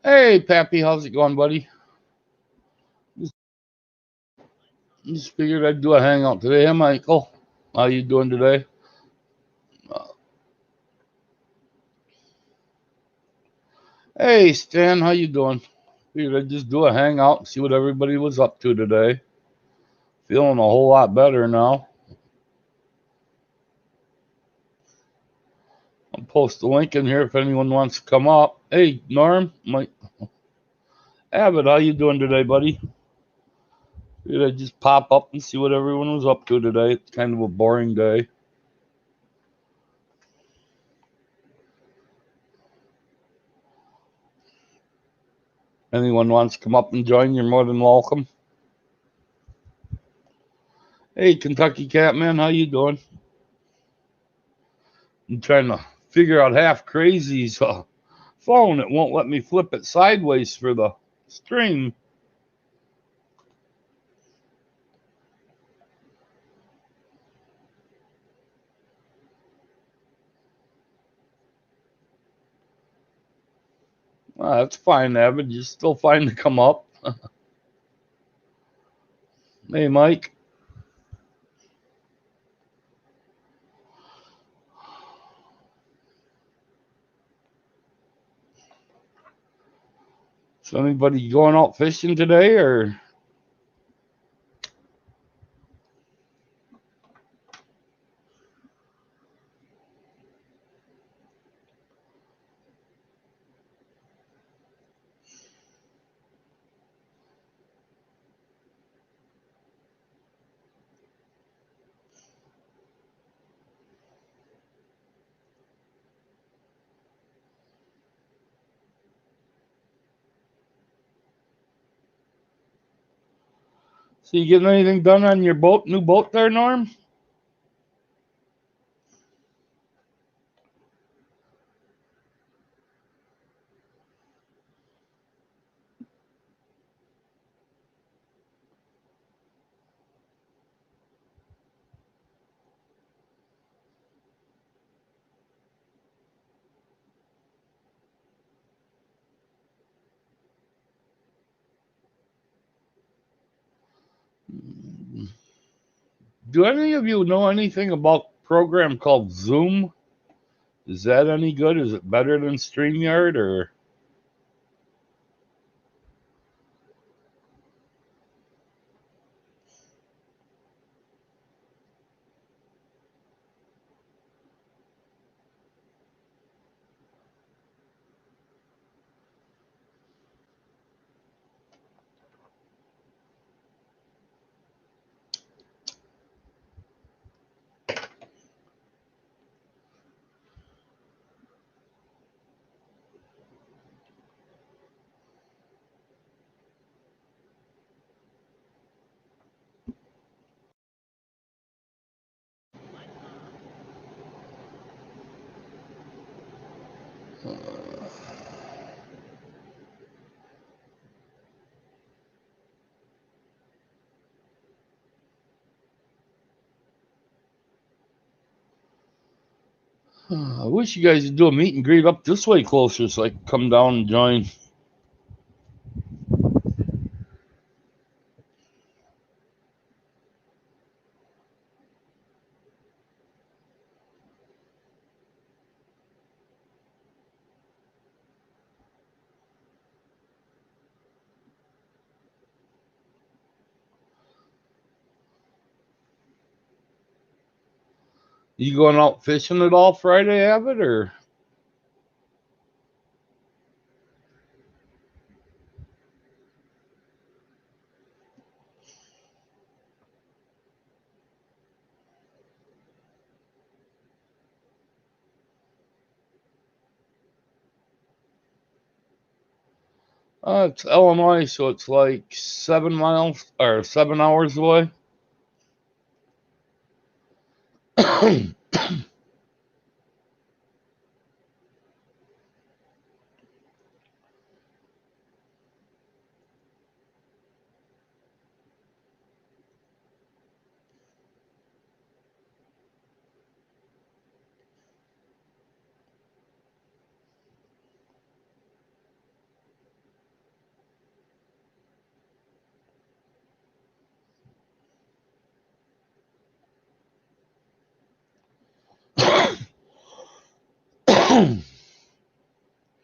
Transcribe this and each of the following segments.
Hey, Pappy, how's it going, buddy? Just, just figured I'd do a hangout today. Hey, Michael, how you doing today? Uh, hey, Stan, how you doing? Figured I'd just do a hangout and see what everybody was up to today. Feeling a whole lot better now. I'll post the link in here if anyone wants to come up. Hey, Norm, Mike, Abbott, how you doing today, buddy? Figured I'd just pop up and see what everyone was up to today. It's kind of a boring day. Anyone wants to come up and join, you're more than welcome. Hey, Kentucky Catman, how you doing? I'm trying to figure out half crazy's phone. It won't let me flip it sideways for the stream. That's fine, Avid. You're still fine to come up. Hey, Mike. Is anybody going out fishing today, or so you getting anything done on your boat, new boat there, Norm? Do any of you know anything about a program called Zoom? Is that any good? Is it better than StreamYard, or? I wish you guys would do a meet and greet up this way closer so I could come down and join. You going out fishing at all Friday, Abbott, or? It's Illinois, so it's like 7 miles or 7 hours away.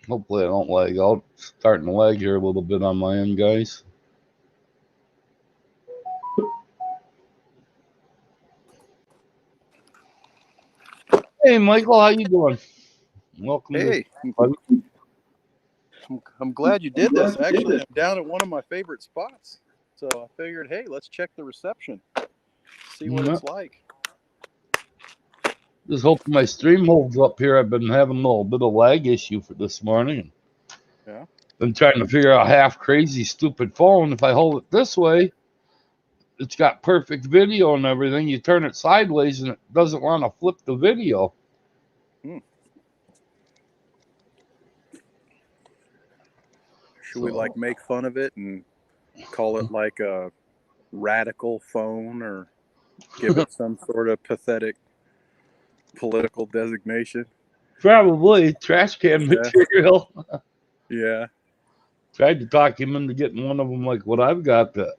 Hopefully I don't lag out. Starting to lag here a little bit on my end, guys. Hey, Michael, how you doing? Welcome. Hey, I'm glad you did this. Actually, I'm down at one of my favorite spots. So I figured, hey, let's check the reception. See what it's like. Just hoping my stream holds up here. I've been having a little bit of lag issue for this morning. Yeah. Been trying to figure out half crazy, stupid phone. If I hold it this way, it's got perfect video and everything. You turn it sideways and it doesn't want to flip the video. Should we like make fun of it and call it like a radical phone or give it some sort of pathetic political designation? Probably trash can material. Yeah. Tried to talk him into getting one of them like what I've got, the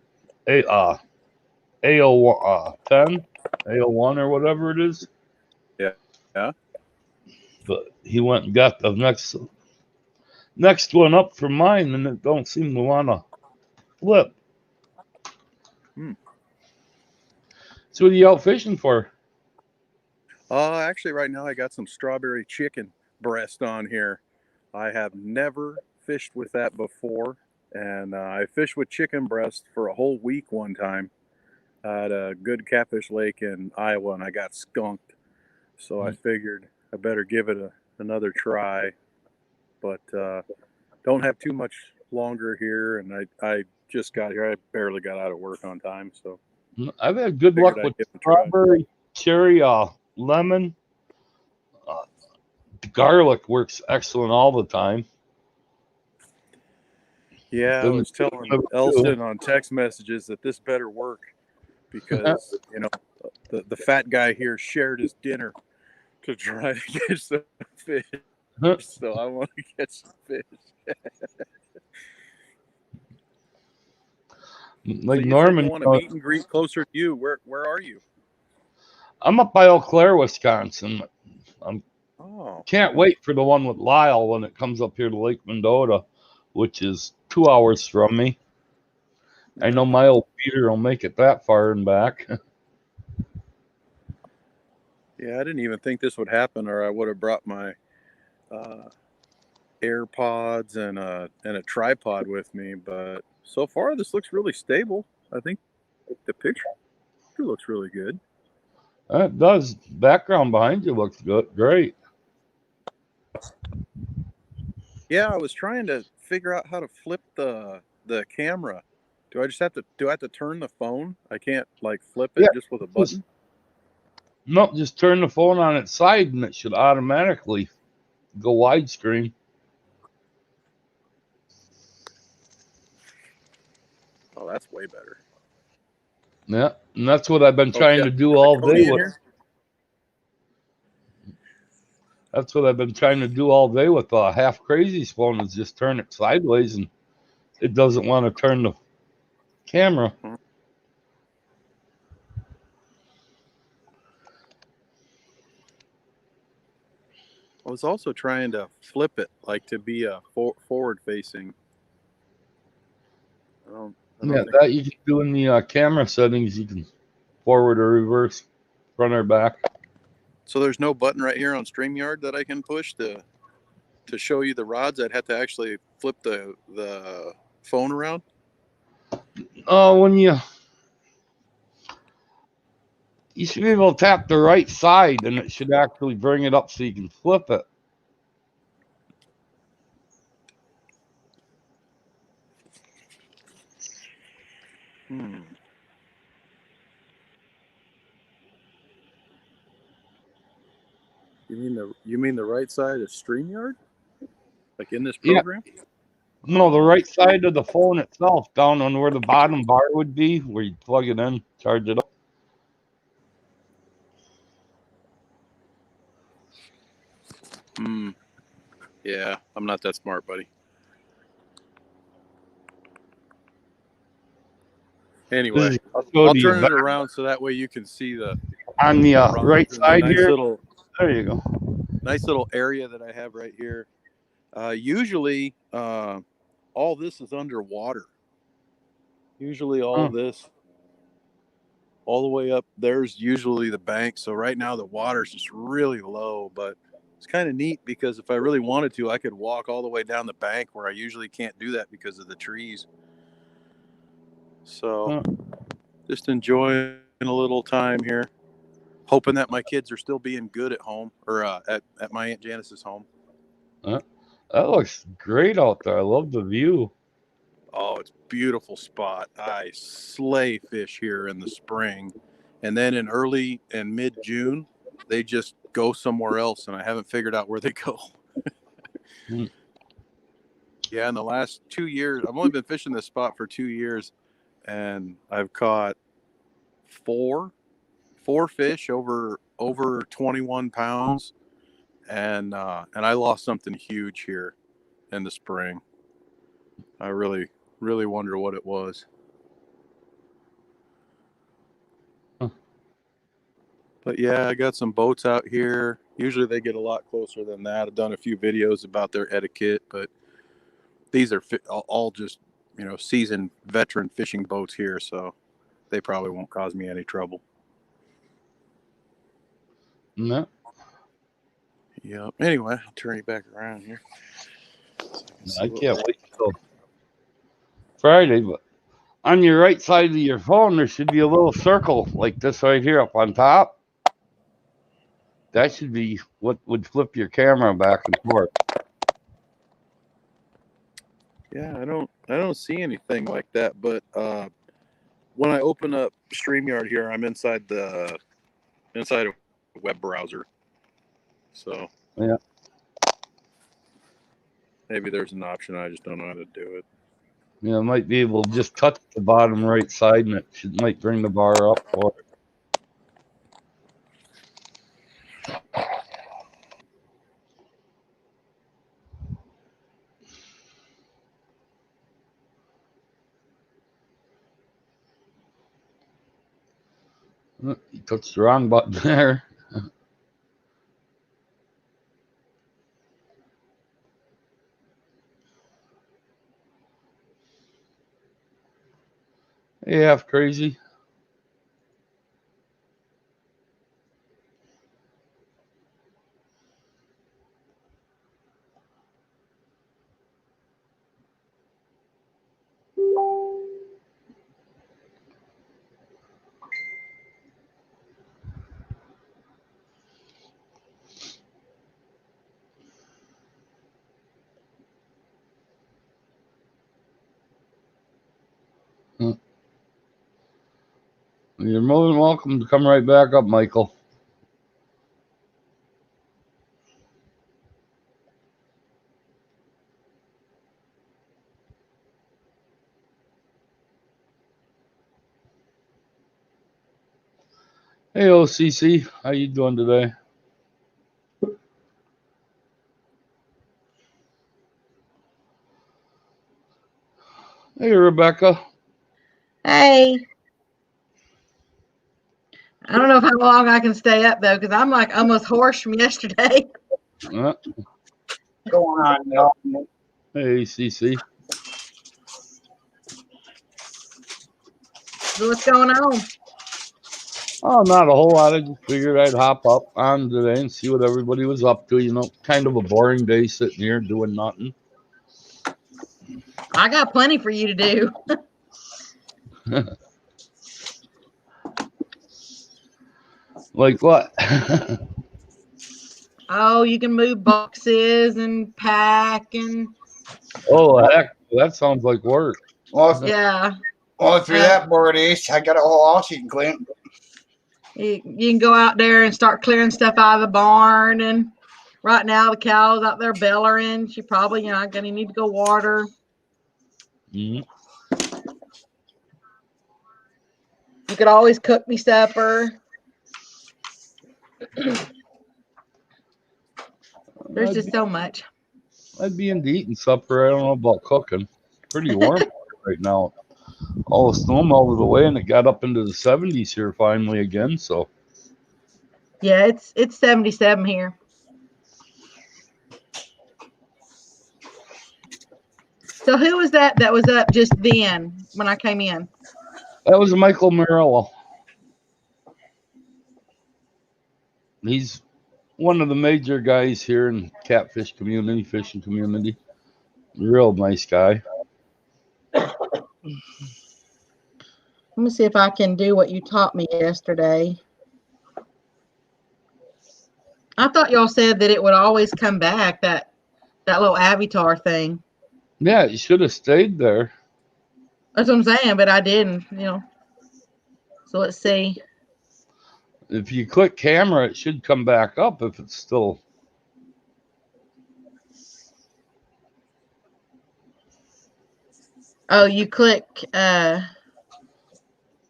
AO10, AO1 or whatever it is. Yeah. Yeah. But he went and got the next one up from mine, and it don't seem to want to flip. So what are you out fishing for? Actually, right now I got some strawberry chicken breast on here. I have never fished with that before, and I fished with chicken breast for a whole week one time at a good catfish lake in Iowa, and I got skunked. So I figured I better give it another try, but don't have too much longer here, and I just got here. I barely got out of work on time, so I've had good luck with strawberry, cherry, lemon. Garlic works excellent all the time. Yeah, I was telling Elson on text messages that this better work because, you know, the fat guy here shared his dinner to try to catch some fish. So I want to catch some fish. Like so Norman, you want to meet and greet closer to you. Where are you? I'm up by Eau Claire, Wisconsin. Can't wait for the one with Lyle when it comes up here to Lake Mendota, which is 2 hours from me. I know my old Peter will make it that far and back. Yeah, I didn't even think this would happen, or I would have brought my AirPods and a tripod with me. But so far, this looks really stable. I think the picture looks really good. It does. Background behind you looks good. Great. Yeah, I was trying to figure out how to flip the camera. Do I have to turn the phone? I can't like flip it just with a button? No, just turn the phone on its side and it should automatically go widescreen. Oh, that's way better. Yeah, and that's what I've been trying to do all day with. That's what I've been trying to do all day with Half Crazy's phone, is just turn it sideways and it doesn't want to turn the camera. I was also trying to flip it, like to be a forward-facing. That you can do in the camera settings. You can forward or reverse, front or back. So there's no button right here on StreamYard that I can push to show you the rods. I'd have to actually flip the phone around. When you should be able to tap the right side, and it should actually bring it up so you can flip it. You mean the right side of StreamYard? Like in this program? Yeah. No, the right side of the phone itself, down on where the bottom bar would be, where you plug it in, charge it up. Yeah, I'm not that smart, buddy. Anyway, I'll turn it around so that way you can see the on the right side nice here. Little, there you go. nice little area that I have right here. Usually, all this is underwater. Usually, all this, all the way up there's usually the bank. So right now the water's just really low, but it's kind of neat because if I really wanted to, I could walk all the way down the bank where I usually can't do that because of the trees. So just enjoying a little time here, hoping that my kids are still being good at home or at my Aunt Janice's home. That looks great out there. I love the view. Oh, it's a beautiful spot. I slay fish here in the spring. And then in early and mid-June, they just go somewhere else, and I haven't figured out where they go. Yeah, in the last 2 years, I've only been fishing this spot for 2 years, and I've caught four fish over 21 pounds, and I lost something huge here in the spring. I really wonder what it was. But yeah, I got some boats out here. Usually they get a lot closer than that. I've done a few videos about their etiquette, but these are all just, seasoned veteran fishing boats here, so they probably won't cause me any trouble. No. Yep. Anyway, I'll turn you back around here. So I can't wait till Friday, but on your right side of your phone, there should be a little circle like this right here up on top. That should be what would flip your camera back and forth. Yeah, I don't see anything like that, but when I open up StreamYard here, I'm inside a web browser. So yeah, maybe there's an option. I just don't know how to do it. Yeah, might be able to just touch the bottom right side, and it might bring the bar up for it. You touched the wrong button there. Hey, half crazy. You're more than welcome to come right back up, Michael. Hey, OCC, how you doing today? Hey, Rebecca. Hey. I don't know how long I can stay up, though, because I'm like almost hoarse from yesterday. What's going on, y'all? Hey, CC. So what's going on? Oh, not a whole lot. I just figured I'd hop up on today and see what everybody was up to. Kind of a boring day sitting here doing nothing. I got plenty for you to do. Like what? Oh, you can move boxes and pack and. Oh, heck, that sounds like work. Well, yeah. Well, if you're that bored, Ace, I got a whole house you can clean. You can go out there and start clearing stuff out of the barn. And right now the cow's out there bellering. She probably, gonna need to go water. Mm-hmm. You could always cook me supper. There's just so much. I'd be into eating supper. I don't know about cooking. Pretty warm right now. All the snow melted away, and it got up into the 70s here finally again. So yeah, it's 77 here. So who was that was up just then when I came in? That was Michael Morello. He's one of the major guys here in catfish community, fishing community. Real nice guy. Let me see if I can do what you taught me yesterday. I thought y'all said that it would always come back, that little avatar thing. Yeah, you should have stayed there. That's what I'm saying, but I didn't, So let's see. If you click camera, it should come back up if it's still. Oh, you click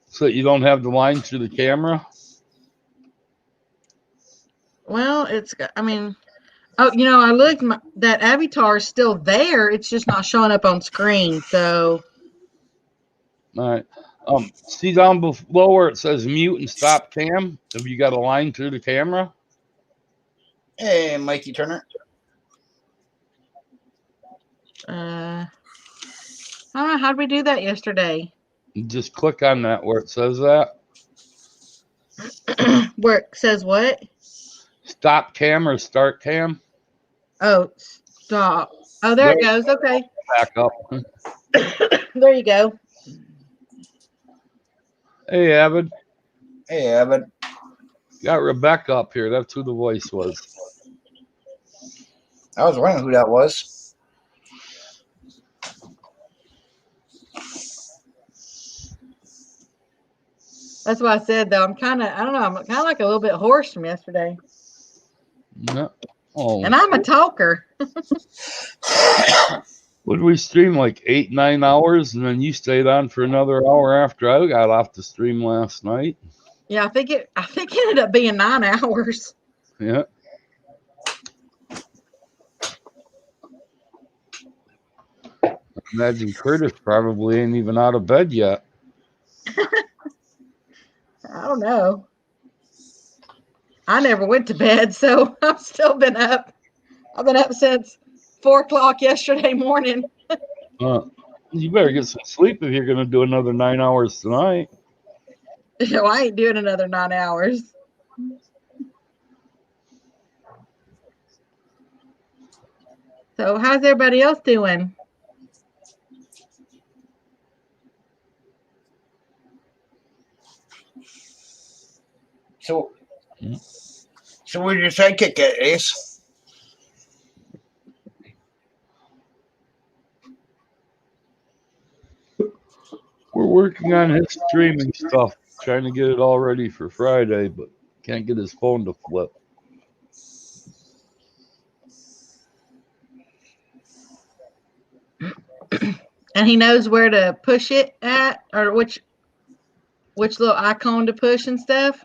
So you don't have the line through the camera. well, I looked, that avatar is still there. It's just not showing up on screen. So, All right. See down below where it says mute and stop cam? Have you got a line through the camera? Hey, Mikey Turner. how did we do that yesterday? You just click on that where it says that. Where it says what? Stop cam or start cam. Oh, stop. Oh, there it goes. Okay. Back up. There you go. Hey, Avid. Hey, Avid. Got Rebecca up here. That's who the voice was. I was wondering who that was. That's what I said, though. I'm kind of like a little bit hoarse from yesterday. No. Oh. And I'm a talker. Would we stream like 8-9 hours, and then you stayed on for another hour after I got off the stream last night? Yeah, I think it ended up being 9 hours. Yeah. Imagine Curtis probably ain't even out of bed yet. I don't know. I never went to bed, so I've still been up. I've been up since 4 o'clock yesterday morning. You better get some sleep if you're going to do another 9 hours tonight. No, I ain't doing another 9 hours. So how's everybody else doing? So where'd your sidekick at, Ace? We're working on his streaming stuff, trying to get it all ready for Friday, but can't get his phone to flip. And he knows where to push it at, or which little icon to push and stuff.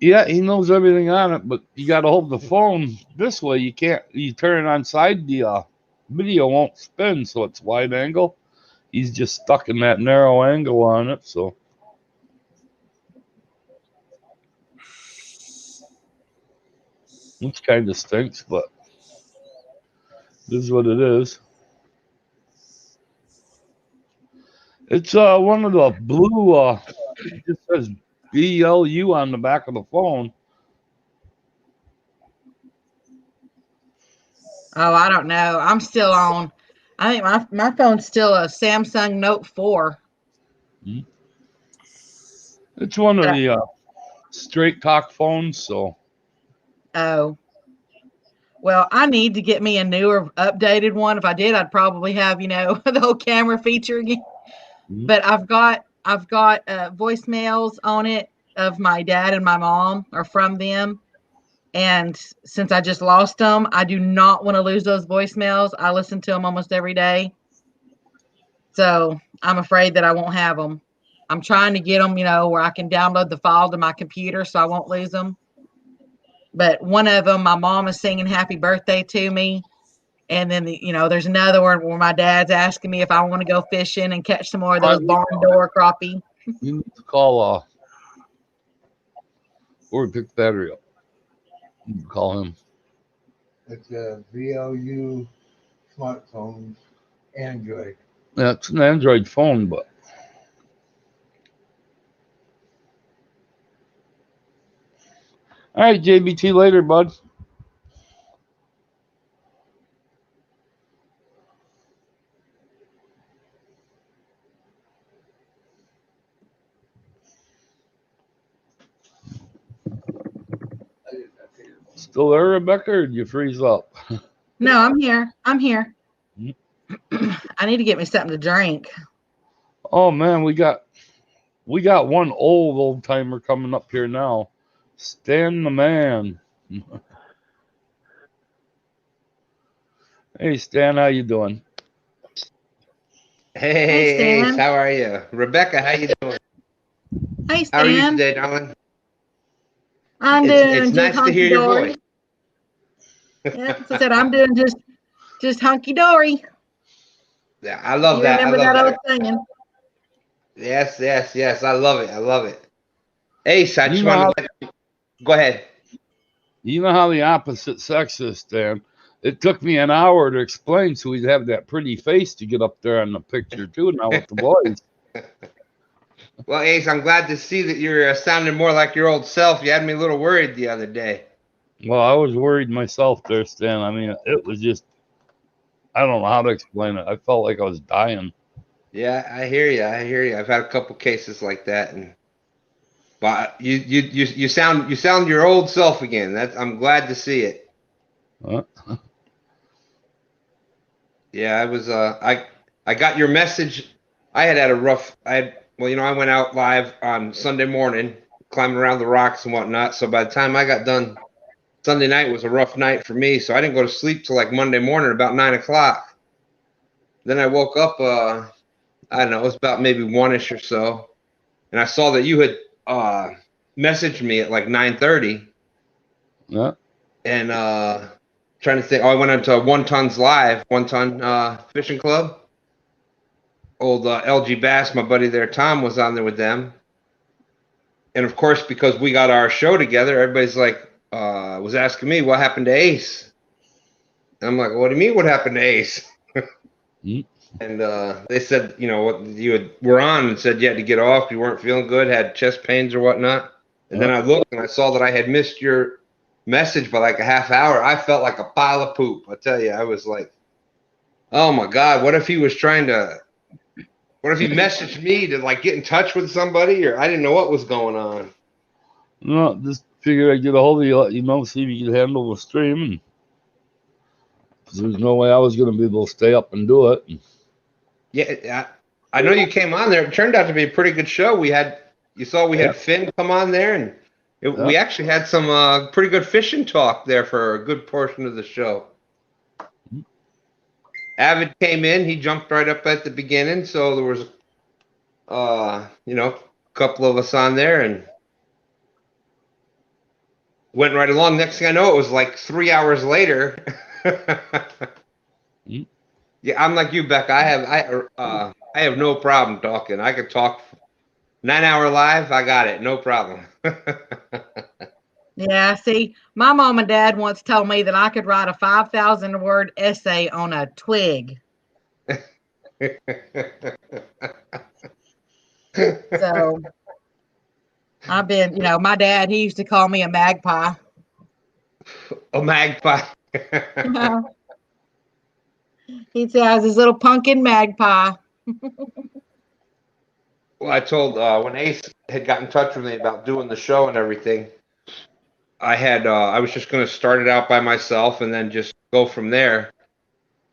Yeah, he knows everything on it, but you got to hold the phone this way. You can't. You turn it on side, the video won't spin, so it's wide angle. He's just stuck in that narrow angle on it, so. Which kind of stinks, but this is what it is. It's one of the blue, it just says BLU on the back of the phone. Oh, I don't know. I'm still on. I think my phone's still a Samsung Note 4. It's one of the straight talk phones, so. Oh. Well, I need to get me a newer, updated one. If I did, I'd probably have, the whole camera feature again. But I've got voicemails on it of my dad and my mom, or from them. And since I just lost them, I do not want to lose those voicemails. I listen to them almost every day. So I'm afraid that I won't have them. I'm trying to get them, where I can download the file to my computer so I won't lose them. But one of them, my mom is singing happy birthday to me. And then, there's another one where my dad's asking me if I want to go fishing and catch some more of those barn door crappie. You need to call, or pick the battery up. You can call him. It's a VLU smartphone. Android. Yeah, it's an Android phone, but all right, JBT later, bud. Still there, Rebecca, or did you freeze up? No, I'm here. I'm here. Mm. I need to get me something to drink. Oh man, we got one old timer coming up here now. Stan the man. Hey Stan, how you doing? Hey, Hey, Ace, Stan. how are you? Rebecca, how you doing? Hey, How are you Stan. today, darling? I'm It's doing just nice to hear hunky your dory. voice. Yeah, as I said, I'm doing just hunky dory. Yeah, I love You that. I remember love that old that. saying? Yes, yes, yes. I love it. I love it. Ace, I You just know wanted how to let you go ahead. the opposite sex is, Stan. It took me an hour to explain so he'd have that pretty face to get up there on the picture too now with the boys. Well, Ace, I'm glad to see that you're sounding more like your old self. You had me a little worried the other day. Well, I was worried myself there, Stan. I mean, it was just, I don't know how to explain it. I felt like I was dying. Yeah, I hear you. I hear you. I've had a couple cases like that, and but you sound your old self again. I'm glad to see it. Huh? Yeah, I got your message. I had a rough. I went out live on Sunday morning, climbing around the rocks and whatnot. So by the time I got done, Sunday night was a rough night for me. So I didn't go to sleep till like Monday morning, about 9 o'clock. Then I woke up. I don't know, it was about maybe 1ish or so, and I saw that you had messaged me at like 9:30, Yeah. and trying to think. Oh, I went on to One Ton's live, One Ton Fishing Club. Old LG Bass, my buddy there, Tom, was on there with them. And of course, because we got our show together, everybody's like, was asking me what happened to Ace. And I'm like, what do you mean, what happened to Ace? Mm. And they said, what were on and said you had to get off, you weren't feeling good, had chest pains or whatnot. And then I looked and I saw that I had missed your message by like a half hour. I felt like a pile of poop. I tell you, I was like, oh my God, what if he messaged me to like get in touch with somebody, or I didn't know what was going on. No, just figured I'd get a hold of you, let you know, see if you could handle the stream. There's no way I was going to be able to stay up and do it. Yeah, I know you came on there. It turned out to be a pretty good show. We had Finn come on there, and we actually had some pretty good fishing talk there for a good portion of the show. Avid came in. He jumped right up at the beginning, so there was, a couple of us on there, and went right along. Next thing I know, it was like 3 hours later. Yeah, I'm like you, Beck. I have no problem talking. I could talk 9-hour live. I got it, no problem. Yeah, see, my mom and dad once told me that I could write a 5,000-word essay on a twig. So I've been, my dad, he used to call me a magpie. A magpie. He'd say I was his little pumpkin magpie. Well, I told when Ace had got in touch with me about doing the show and everything, I was just going to start it out by myself and then just go from there.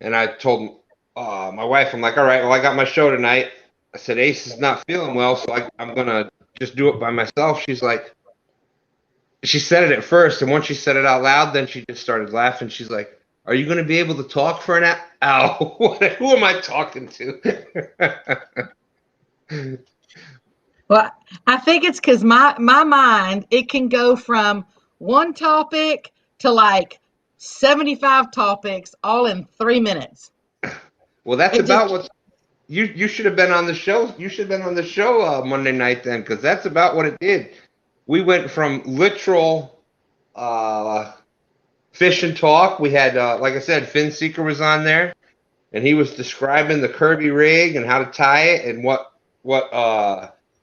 And I told my wife, I'm like, all right, well, I got my show tonight. I said, Ace is not feeling well, so I'm going to just do it by myself. She said it at first, and once she said it out loud, then she just started laughing. She's like, are you going to be able to talk for an hour? Who am I talking to? Well, I think it's because my mind, it can go from one topic to like 75 topics all in 3 minutes. Well, that's about what you should have been on the show. You should have been on the show Monday night then, because that's about what it did. We went from literal fish and talk. We had, like I said, Finn Seeker was on there. and he was describing the Kirby rig and how to tie it and what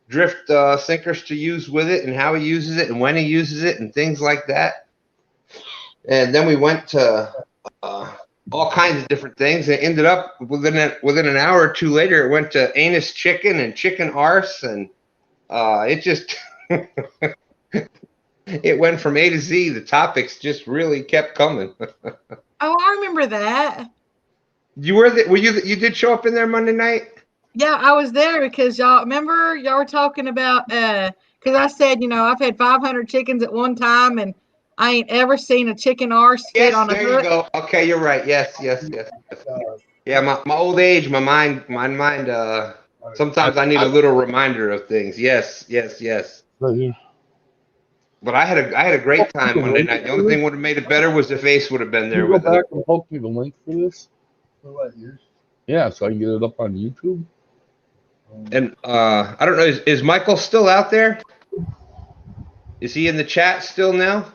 drift sinkers to use with it and how he uses it and when he uses it and things like that. And then we went to all kinds of different things. And ended up within an hour or two later, it went to anus chicken and chicken arse, and it just it went from A to Z. The topics just really kept coming. Oh, I remember that. You were you did show up in there Monday night? Yeah, I was there because y'all were talking about because I said, I've had 500 chickens at one time and I ain't ever seen a chicken arse fit on a there hook. you go. Okay, you're right. Yes. Yeah, my old age, my mind sometimes I need a little reminder of things. Yes. Right here. But I had a great time Monday night. The only thing would have made it better was if Ace would have been Can there you go with us. back and poke me the link for this? For what, yours? Yeah, so I can get it up on YouTube. And I don't know, is Michael still out there? Is he in the chat still now?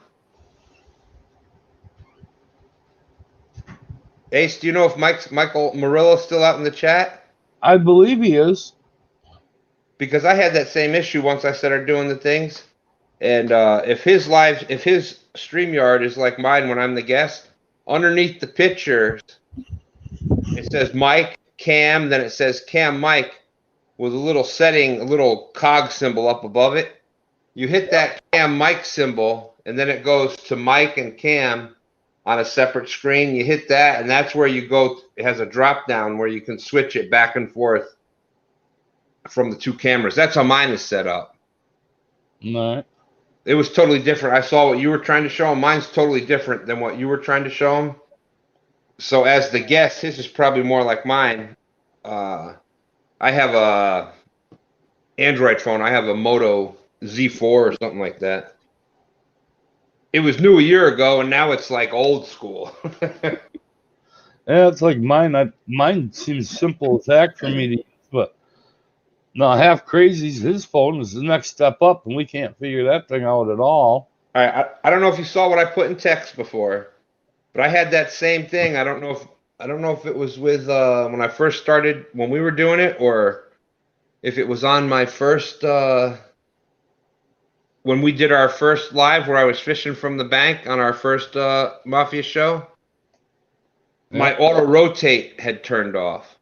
Ace, do you know if Michael Murillo's still out in the chat? I believe he is. Because I had that same issue once I started doing the things. And if his StreamYard is like mine when I'm the guest, underneath the pictures, it says Mike, Cam, then it says Cam Mike with a little cog symbol up above it. You hit that Cam Mike symbol, and then it goes to Mike and Cam on a separate screen. You hit that, and that's where you go. It has a drop down where you can switch it back and forth from the two cameras. That's how mine is set up. All right. It was totally different. I saw what you were trying to show him. Mine's totally different than what you were trying to show him. So as the guest, his is probably more like mine. I have a Android phone. I have a Moto Z4 or something like that. It was new a year ago, and now it's like old school. Yeah, it's like mine. Mine seems simple as heck for me to use, but no, half crazy's his phone is the next step up, and we can't figure that thing out at all. I don't know if you saw what I put in text before, but I had that same thing. I don't know if it was with when I first started when we were doing it, or if it was on my first when we did our first live where I was fishing from the bank on our first Mafia show. My auto rotate had turned off.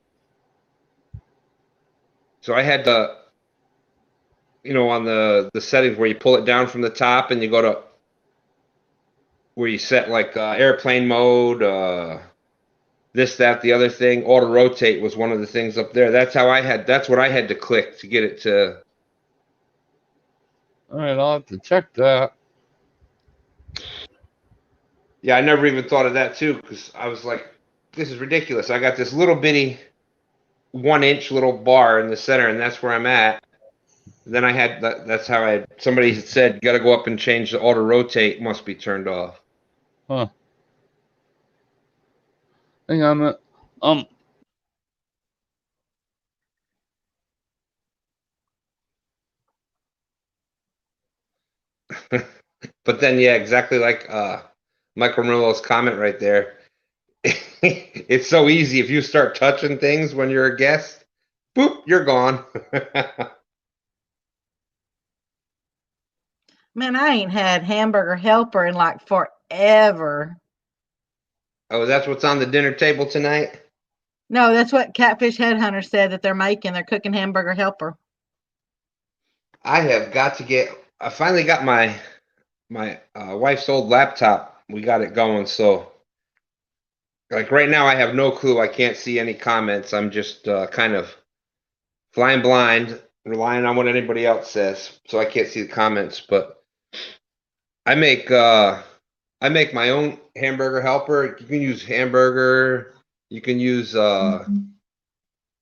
So I had to, on the settings where you pull it down from the top and you go to where you set like airplane mode, this, that, the other thing. Auto rotate was one of the things up there. That's what I had to click to get it to. All right, I'll have to check that. Yeah, I never even thought of that too, because I was like, this is ridiculous. I got this little bitty 1-inch little bar in the center, and that's where I'm at. Then I had that's how somebody had said, you got to go up and change the auto rotate, must be turned off. Huh. Hang on a minute. But then, yeah, exactly like Michael Murillo's comment right there. It's so easy if you start touching things when you're a guest, boop, you're gone. Man, I ain't had Hamburger Helper in like forever. Oh, that's what's on the dinner table tonight? No, that's what Catfish Headhunter said that they're making. They're cooking Hamburger Helper. I finally got my wife's old laptop. We got it going. So like right now I have no clue. I can't see any comments. I'm just kind of flying blind, relying on what anybody else says. So I can't see the comments, but I make my own Hamburger Helper. You can use hamburger, you can use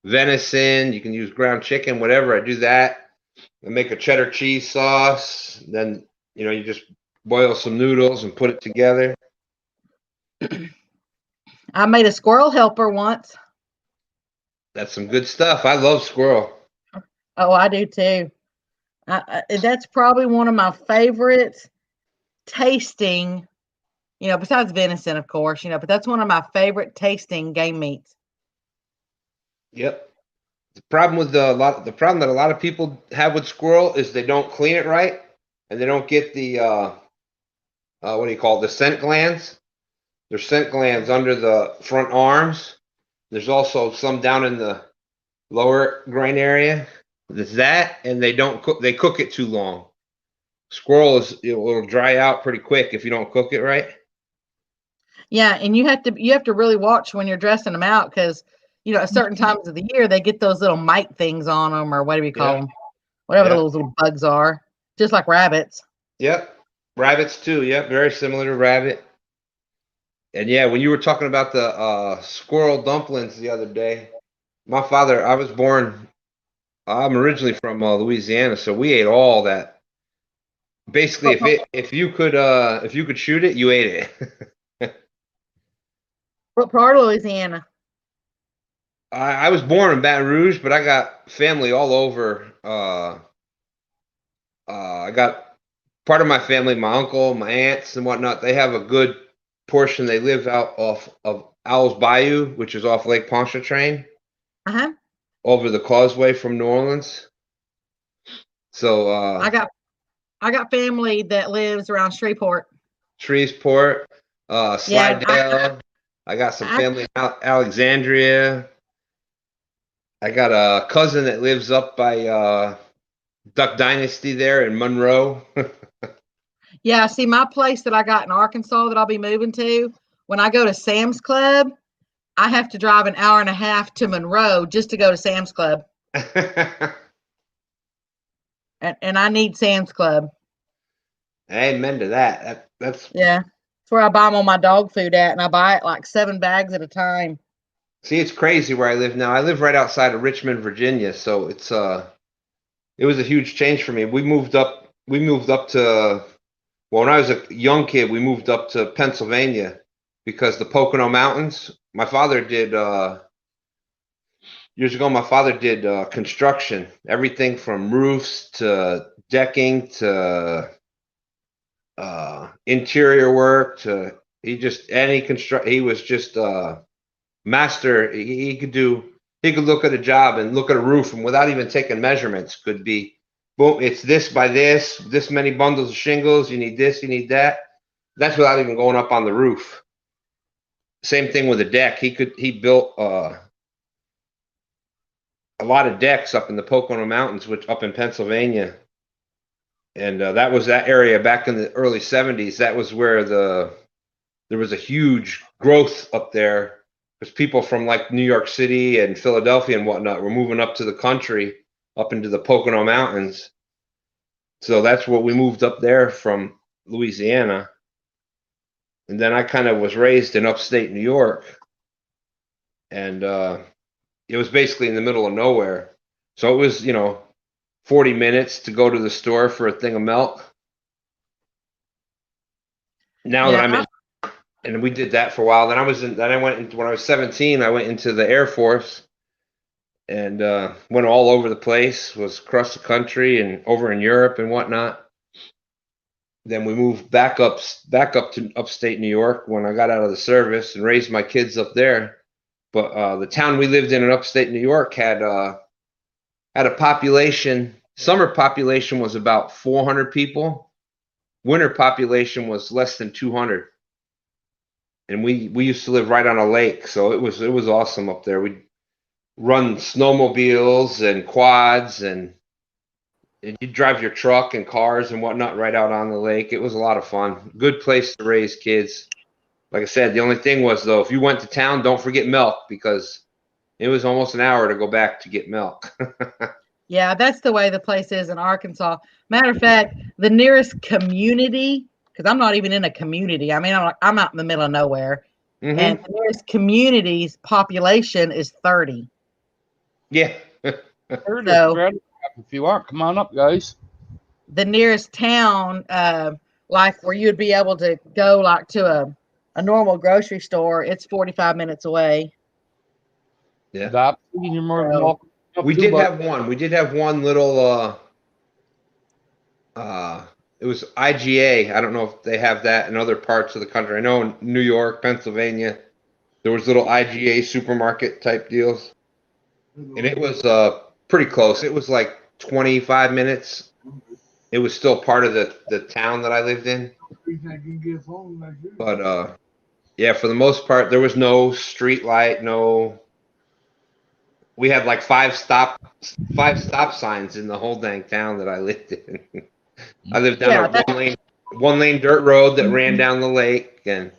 venison, you can use ground chicken, whatever. I do that. I make a cheddar cheese sauce. Then, you just boil some noodles and put it together. I made a squirrel helper once. That's some good stuff. I love squirrel. Oh, I do too. That's probably one of my favorite tasting, besides venison, of course, but that's one of my favorite tasting game meats. Yep. The problem that a lot of people have with squirrel is they don't clean it right, and they don't get the what do you call it, the scent glands. There's scent glands under the front arms. There's also some down in the lower groin area. There's that, and they don't cook. They cook it too long. Squirrel will dry out pretty quick if you don't cook it right. Yeah, and you have to really watch when you're dressing them out because at certain times of the year they get those little mite things on them or whatever you call them, whatever those little bugs are, just like rabbits. Yep, rabbits too. Yep, very similar to rabbit. And yeah, when you were talking about the squirrel dumplings the other day, my father, I'm originally from Louisiana, so we ate all that. Basically, if you could shoot it, you ate it. What part of Louisiana? I was born in Baton Rouge, but I got family all over. I got part of my family, my uncle, my aunts, and whatnot. They have a good portion. They live out off of Owls Bayou, which is off Lake Pontchartrain, over the causeway from New Orleans. So I got family that lives around Shreveport, Slidell. I got some family in Alexandria. I got a cousin that lives up by Duck Dynasty there in Monroe. Yeah, see, my place that I got in Arkansas that I'll be moving to, when I go to Sam's Club, I have to drive an hour and a half to Monroe just to go to Sam's Club. And I need Sam's Club. Amen to that. That's where I buy all my dog food at, and I buy it like 7 bags at a time. See, it's crazy where I live now. I live right outside of Richmond, Virginia, so it was a huge change for me. We moved up to, well, when I was a young kid, we moved up to Pennsylvania because the Pocono Mountains. My father did years ago. My father did construction, everything from roofs to decking to interior work to he was just master. He could look at a job and look at a roof and without even taking measurements could be boom, it's this by this many bundles of shingles, you need this, you need that. That's without even going up on the roof. Same thing with a deck. He built a lot of decks up in the Pocono Mountains, which up in Pennsylvania. And that was that area back in the early 70s. That was where there was a huge growth up there. Because people from like New York City and Philadelphia and whatnot were moving up to the country, up into the Pocono Mountains. So that's what we moved up there from Louisiana. And then I kind of was raised in upstate New York. And it was basically in the middle of nowhere. So it was, 40 minutes to go to the store for a thing of milk. Now that I'm in, and we did that for a while. Then I went into, when I was 17, I went into the Air Force and went all over the place, was across the country and over in Europe and whatnot. Then we moved back up to upstate New York when I got out of the service and raised my kids up there. But the town we lived in upstate New York had a population. Summer population was about 400 people. Winter population was less than 200. And we used to live right on a lake, so it was awesome up there. We'd run snowmobiles and quads, and you'd drive your truck and cars and whatnot right out on the lake. It was a lot of fun. Good place to raise kids. Like I said, the only thing was, though, if you went to town, don't forget milk, because it was almost an hour to go back to get milk. Yeah, that's the way the place is in Arkansas. Matter of fact, the nearest community, because I'm not even in a community. I mean, I'm out in the middle of nowhere. Mm-hmm. And the nearest community's population is 30. Yeah. So, if you want, come on up, guys. The nearest town, like where you'd be able to go like to a normal grocery store, it's 45 minutes away. Yeah. You're more than welcome. We did have one little it was IGA. I don't know if they have that in other parts of the country. I know in New York, Pennsylvania, there was little IGA supermarket type deals. and it was pretty close. It was like 25 minutes. It was still part of the town that I lived in. But yeah, for the most part, there was no street light, no. We had like five stop signs in the whole dang town that I lived in. I lived down a one lane dirt road that ran down the lake, and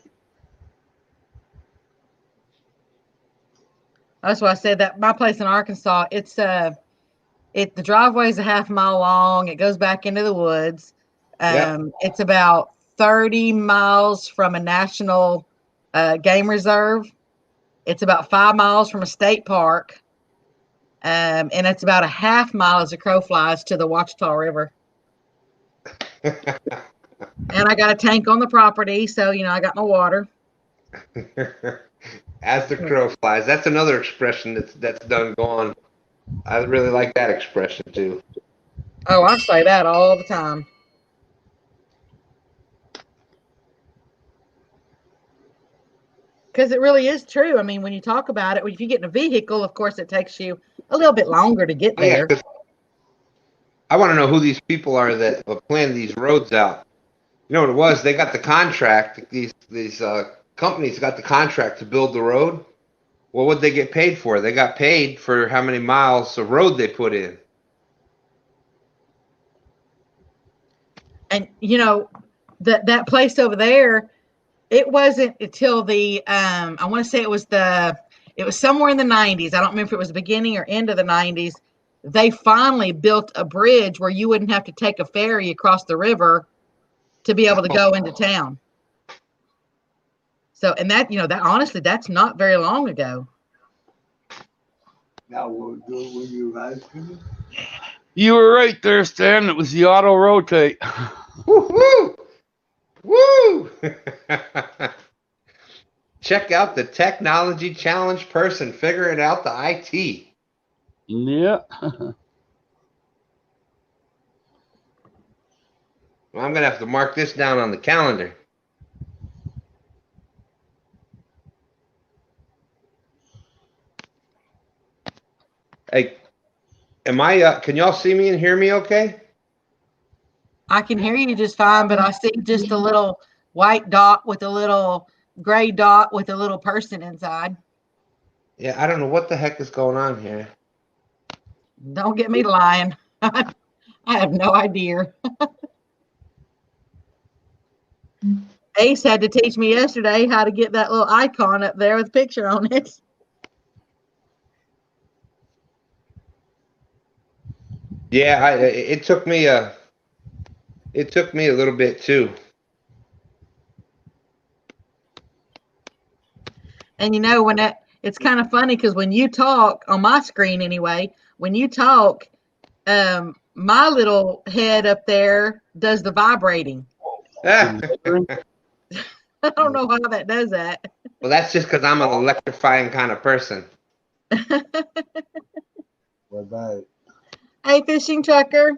that's why I said that my place in Arkansas, the driveway is a half mile long. It goes back into the woods. It's about 30 miles from a national game reserve. It's about 5 miles from a state park. And it's about a half mile as a crow flies to the Ouachita River. And I got a tank on the property, so I got my water. As the crow flies. That's another expression that's done gone. I really like that expression too. Oh, I say that all the time. Because it really is true. I mean, when you talk about it, if you get in a vehicle, of course, it takes you a little bit longer to get there. Yeah, I want to know who these people are that plan these roads out. You know what it was? They got the contract. These companies got the contract to build the road. Well, what'd they get paid for? They got paid for how many miles of road they put in. And that place over there, it wasn't until I want to say it was somewhere in the 90s. I don't remember if it was the beginning or end of the 90s. They finally built a bridge where you wouldn't have to take a ferry across the river to be able to go into town. So, and that honestly, that's not very long ago. Now we'll do it when you guys finish. You were right there, Stan. It was the auto rotate. Woo! Woo! Check out the technology challenge person figuring out the IT. Yeah. Well, I'm going to have to mark this down on the calendar. Hey, can y'all see me and hear me okay? I can hear you just fine, but I see just a little white dot with a little gray dot with a little person inside. Yeah, I don't know what the heck is going on here. Don't get me lying. I have no idea. Ace had to teach me yesterday how to get that little icon up there with a picture on it. Yeah, it took me a little bit too. And it's kind of funny because when you talk on my screen anyway, when you talk, my little head up there does the vibrating. I don't know how that does that. Well, that's just because I'm an electrifying kind of person. Bye-bye. Hey, fishing trucker.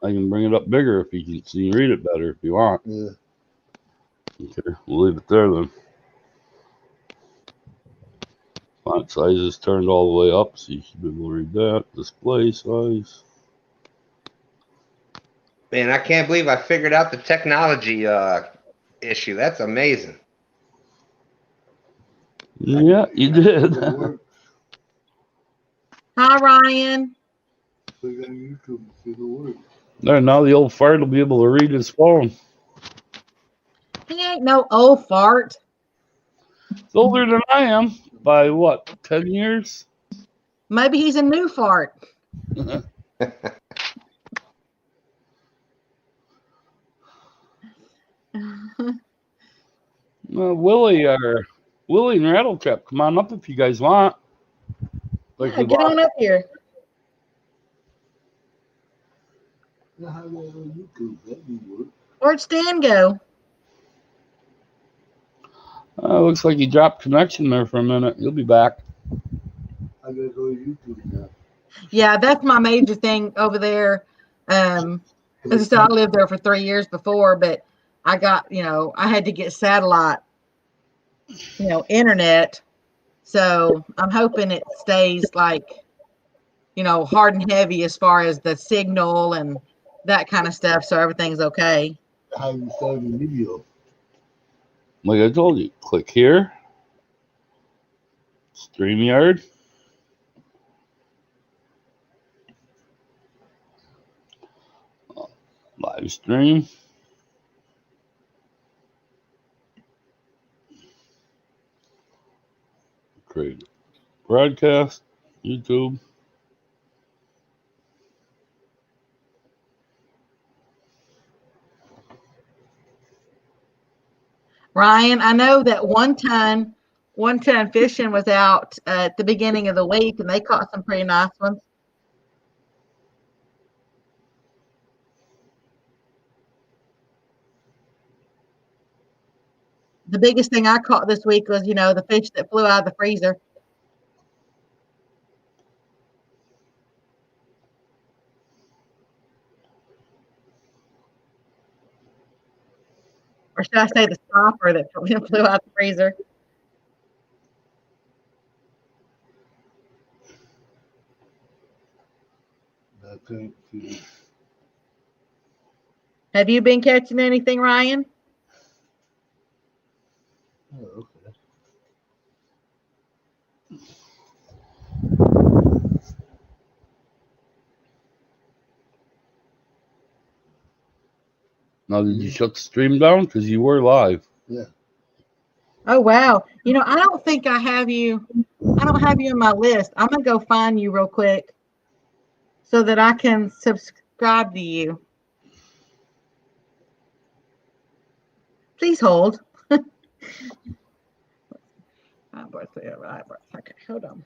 I can bring it up bigger if you can see and read it better if you want. Yeah. Okay, we'll leave it there then. Font size is turned all the way up, so you should be able to read that. Display size. Man, I can't believe I figured out the technology issue. That's amazing. Yeah, you did. Hi, Ryan. Click on YouTube and see the word. There, now the old fart will be able to read his phone. He ain't no old fart. He's older than I am by what, 10 years? Maybe he's a new fart. Willie and Rattletrap, come on up if you guys want. Yeah, get on up here. How do on YouTube? That do work. Where'd Stan go? Looks like he dropped connection there for a minute. He'll be back. I gotta go to YouTube now. Yeah, that's my major thing over there. As I said, I lived there for 3 years before, but I got, I had to get satellite, internet So I'm hoping it stays like, hard and heavy as far as the signal and that kind of stuff. So everything's okay. How you start the video? Like I told you, click here. StreamYard. Live stream. Create broadcast. YouTube. Ryan, I know that one ton fishing was out at the beginning of the week, and they caught some pretty nice ones. The biggest thing I caught this week was, the fish that flew out of the freezer. Or should I say the stopper that flew out of the freezer? I can't see. Have you been catching anything, Ryan? Oh, okay. Now, did you shut the stream down? Because you were live. Yeah. Oh, wow. I don't think I have you. I don't have you in my list. I'm going to go find you real quick so that I can subscribe to you. Please hold. Okay, hold on.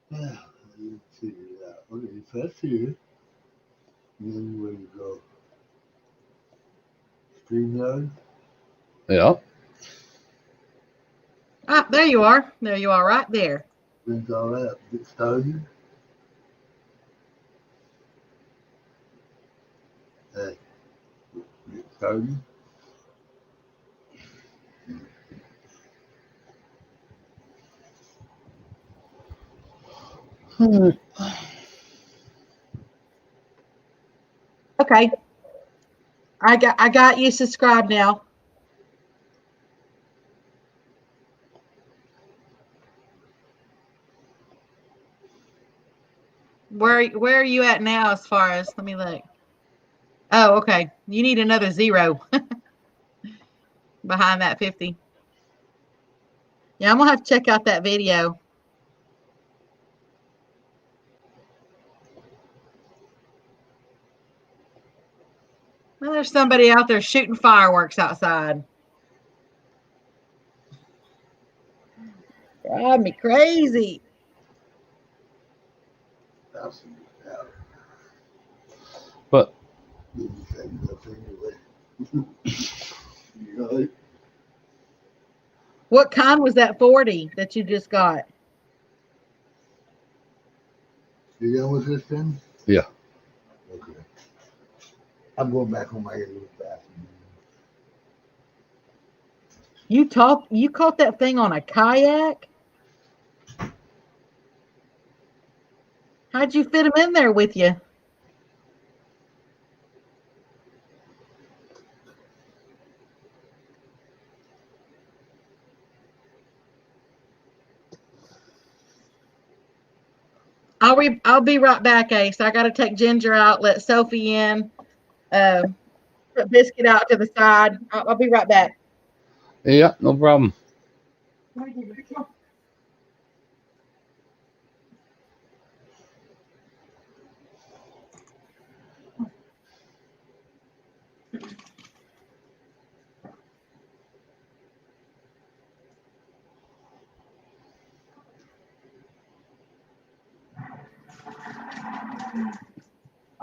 Yeah, I didn't figure it out. Okay, so that's here. Then where you go? StreamYard? Yeah. Ah, there you are. There you are, right there. Brings all that up. Get started. Hey, get started. Okay. I got you subscribed now. Where are you at now as far as, let me look. Oh, okay. You need another 0 behind that 50. Yeah, I'm going to have to check out that video. Well, there's somebody out there shooting fireworks outside. Drive me crazy. But What kind was that 40 that you just got? You done with this then? Yeah. Okay. I'm going back on my little bathroom. You caught that thing on a kayak? How'd you fit him in there with you? I'll be right back, Ace. I got to take Ginger out, let Sophie in, put Biscuit out to the side. I'll be right back. Yeah, no problem.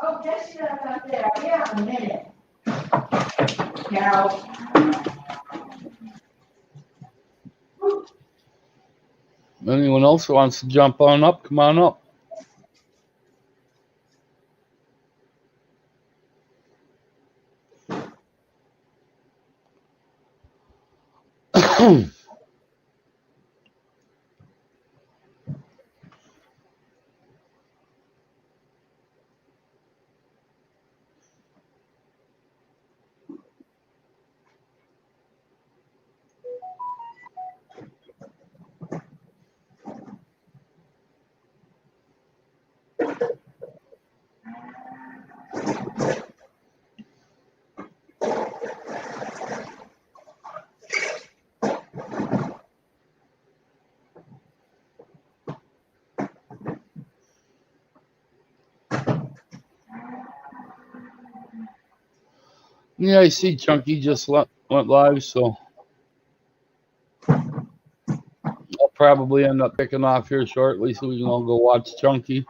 Oh, just shut up out there. I'll be out in a minute. Cow. Anyone else who wants to jump on up, come on up. Yeah, I see Chunky just went live, so I'll probably end up picking off here shortly so we can all go watch Chunky.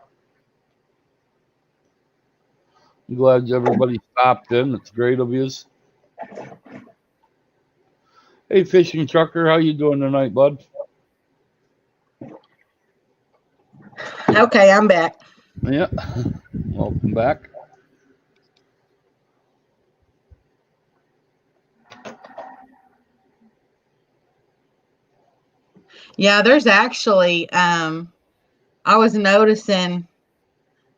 I'm glad everybody stopped in. It's great of you. Hey, Fishing Trucker, how you doing tonight, bud? Okay, I'm back. Yeah, welcome back. Yeah, there's actually I was noticing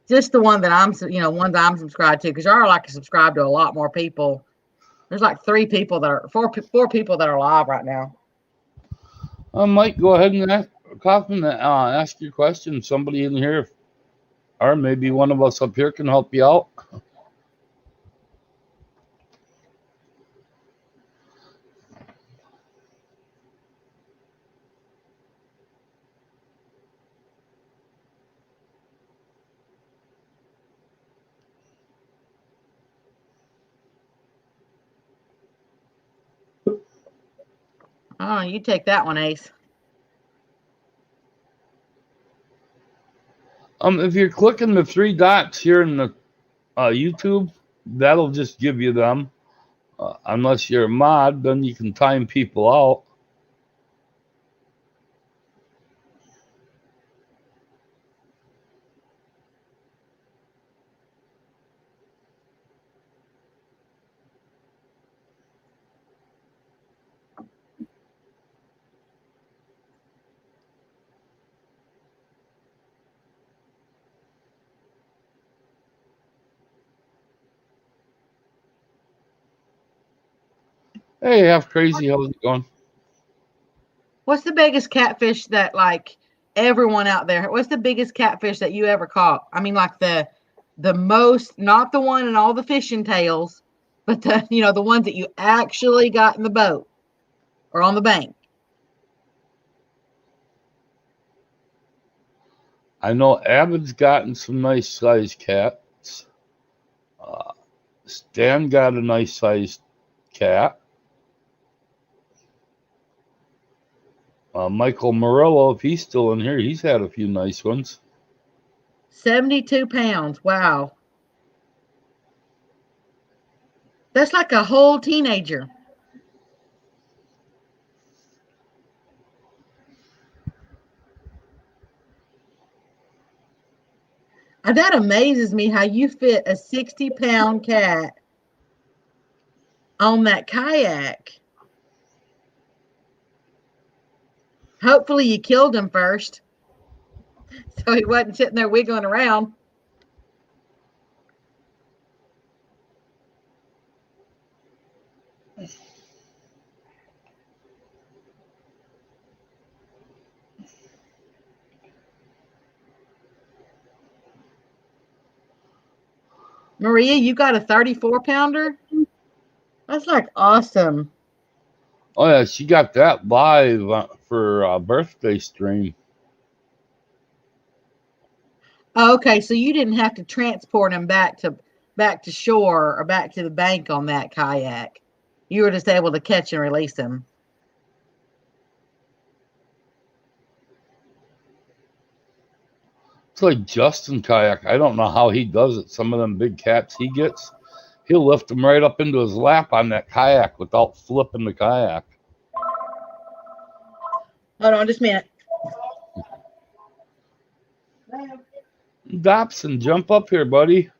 just the one that ones I'm subscribed to, because y'all are like subscribed to a lot more people. There's like four people that are live right now. Mike, go ahead and ask your question. Somebody in here, or maybe one of us up here, can help you out. Oh, you take that one, Ace. If you're clicking the three dots here in the YouTube, that'll just give you them. Unless you're a mod, then you can time people out. Hey, Half Crazy, how's it going? What's the biggest catfish that like everyone out there? What's the biggest catfish that you ever caught? I mean, like the most, not the one in all the fishing tails, but the ones that you actually got in the boat or on the bank. I know Avid's gotten some nice sized cats. Stan got a nice sized cat. Michael Morello, if he's still in here, he's had a few nice ones. 72 pounds. Wow. That's like a whole teenager. That amazes me how you fit a 60-pound cat on that kayak. Hopefully you killed him first, so he wasn't sitting there wiggling around. Maria, you got a 34-pounder? That's like awesome. Oh yeah, she got that live for a birthday stream. Oh, okay, so you didn't have to transport him back to shore or back to the bank on that kayak. You were just able to catch and release him. It's like Justin Kayak. I don't know how he does it. Some of them big cats he gets, he'll lift them right up into his lap on that kayak without flipping the kayak. Hold on just a minute. Dobson, jump up here, buddy.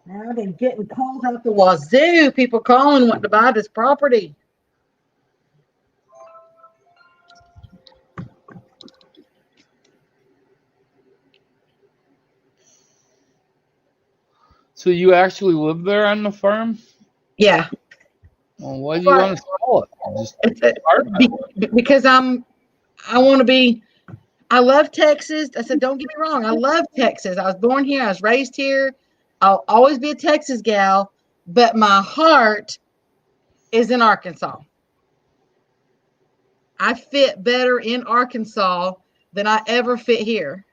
Now they're getting calls out the wazoo. People calling, wanting to buy this property. So you actually live there on the farm? Yeah. Well, why do you want to sell it? Just Because I want to be. I love Texas. I said, don't get me wrong. I love Texas. I was born here. I was raised here. I'll always be a Texas gal, but my heart is in Arkansas. I fit better in Arkansas than I ever fit here.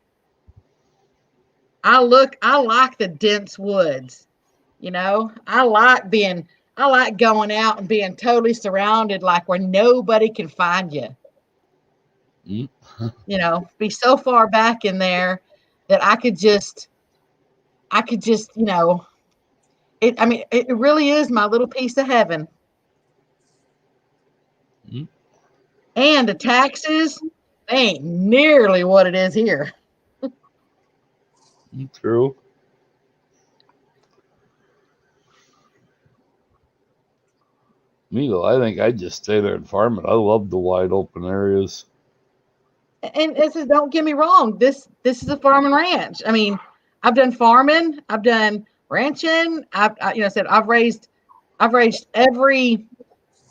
I like the dense woods. You know, I like going out and being totally surrounded, like where nobody can find you. Mm. You know, be so far back in there that I could just, you know, it really is my little piece of heaven. Mm. And the taxes, they ain't nearly what it is here. True. Me though, I think I'd just stay there and farm it. I love the wide open areas. And this is, don't get me wrong, this is a farm and ranch. I mean, I've done farming, I've done ranching. I've raised every,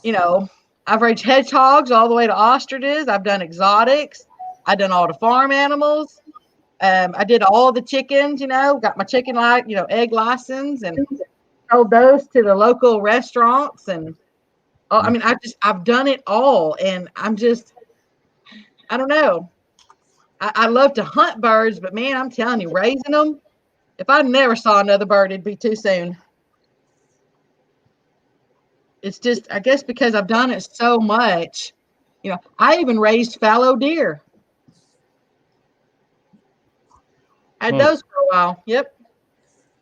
you know, I've raised hedgehogs all the way to ostriches. I've done exotics. I've done all the farm animals. I did all the chickens, you know, got my chicken egg license and sold those to the local restaurants. And I mean, I've done it all. And I don't know. I love to hunt birds, but man, I'm telling you, raising them, if I never saw another bird, it'd be too soon. It's just, I guess because I've done it so much, you know, I even raised fallow deer. I had those for a while. Yep.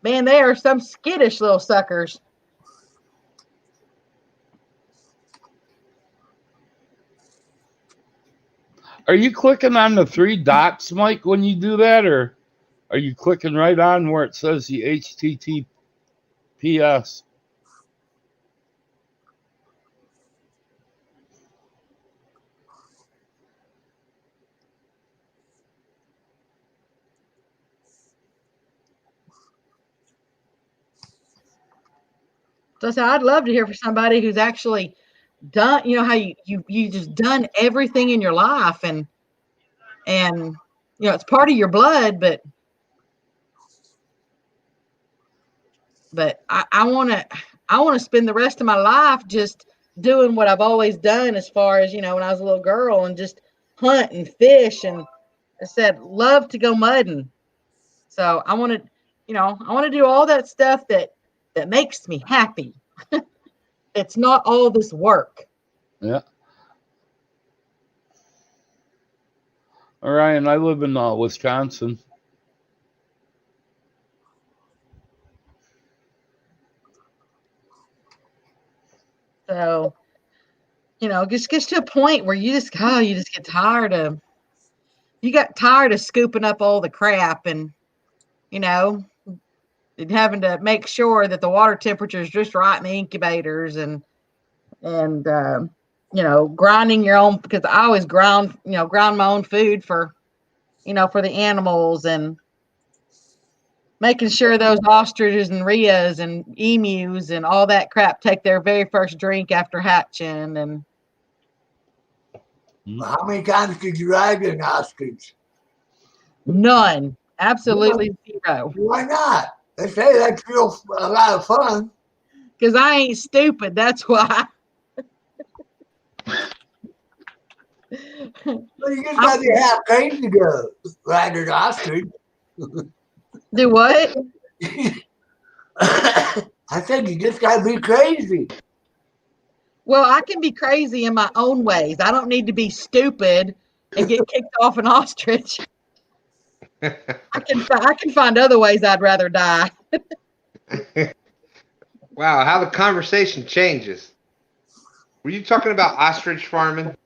Man, they are some skittish little suckers. Are you clicking on the 3 dots, Mike, when you do that, or are you clicking right on where it says the HTTPS? So I'd love to hear from somebody who's actually done, you know, how you just done everything in your life and you know, it's part of your blood, but I want to spend the rest of my life just doing what I've always done, as far as, you know, when I was a little girl, and just hunt and fish. And I said, love to go mudding. So I want to do all that stuff that makes me happy. It's not all this work. Yeah. All right, and I live in Wisconsin. So, you know, it just gets to a point where you just get tired of, scooping up all the crap and, you know, having to make sure that the water temperature is just right in the incubators and you know, grinding your own, because I always ground my own food for, you know, for the animals, and making sure those ostriches and rheas and emus and all that crap take their very first drink after hatching. And How many times did you ride an ostrich? none. Absolutely zero. Why not? They say that's a lot of fun. Because I ain't stupid. That's why. Well, you just gotta be half crazy to ride an ostrich. Do what? I said you just gotta be crazy. Well, I can be crazy in my own ways. I don't need to be stupid and get kicked off an ostrich. I can find other ways I'd rather die. Wow, how the conversation changes. Were you talking about ostrich farming?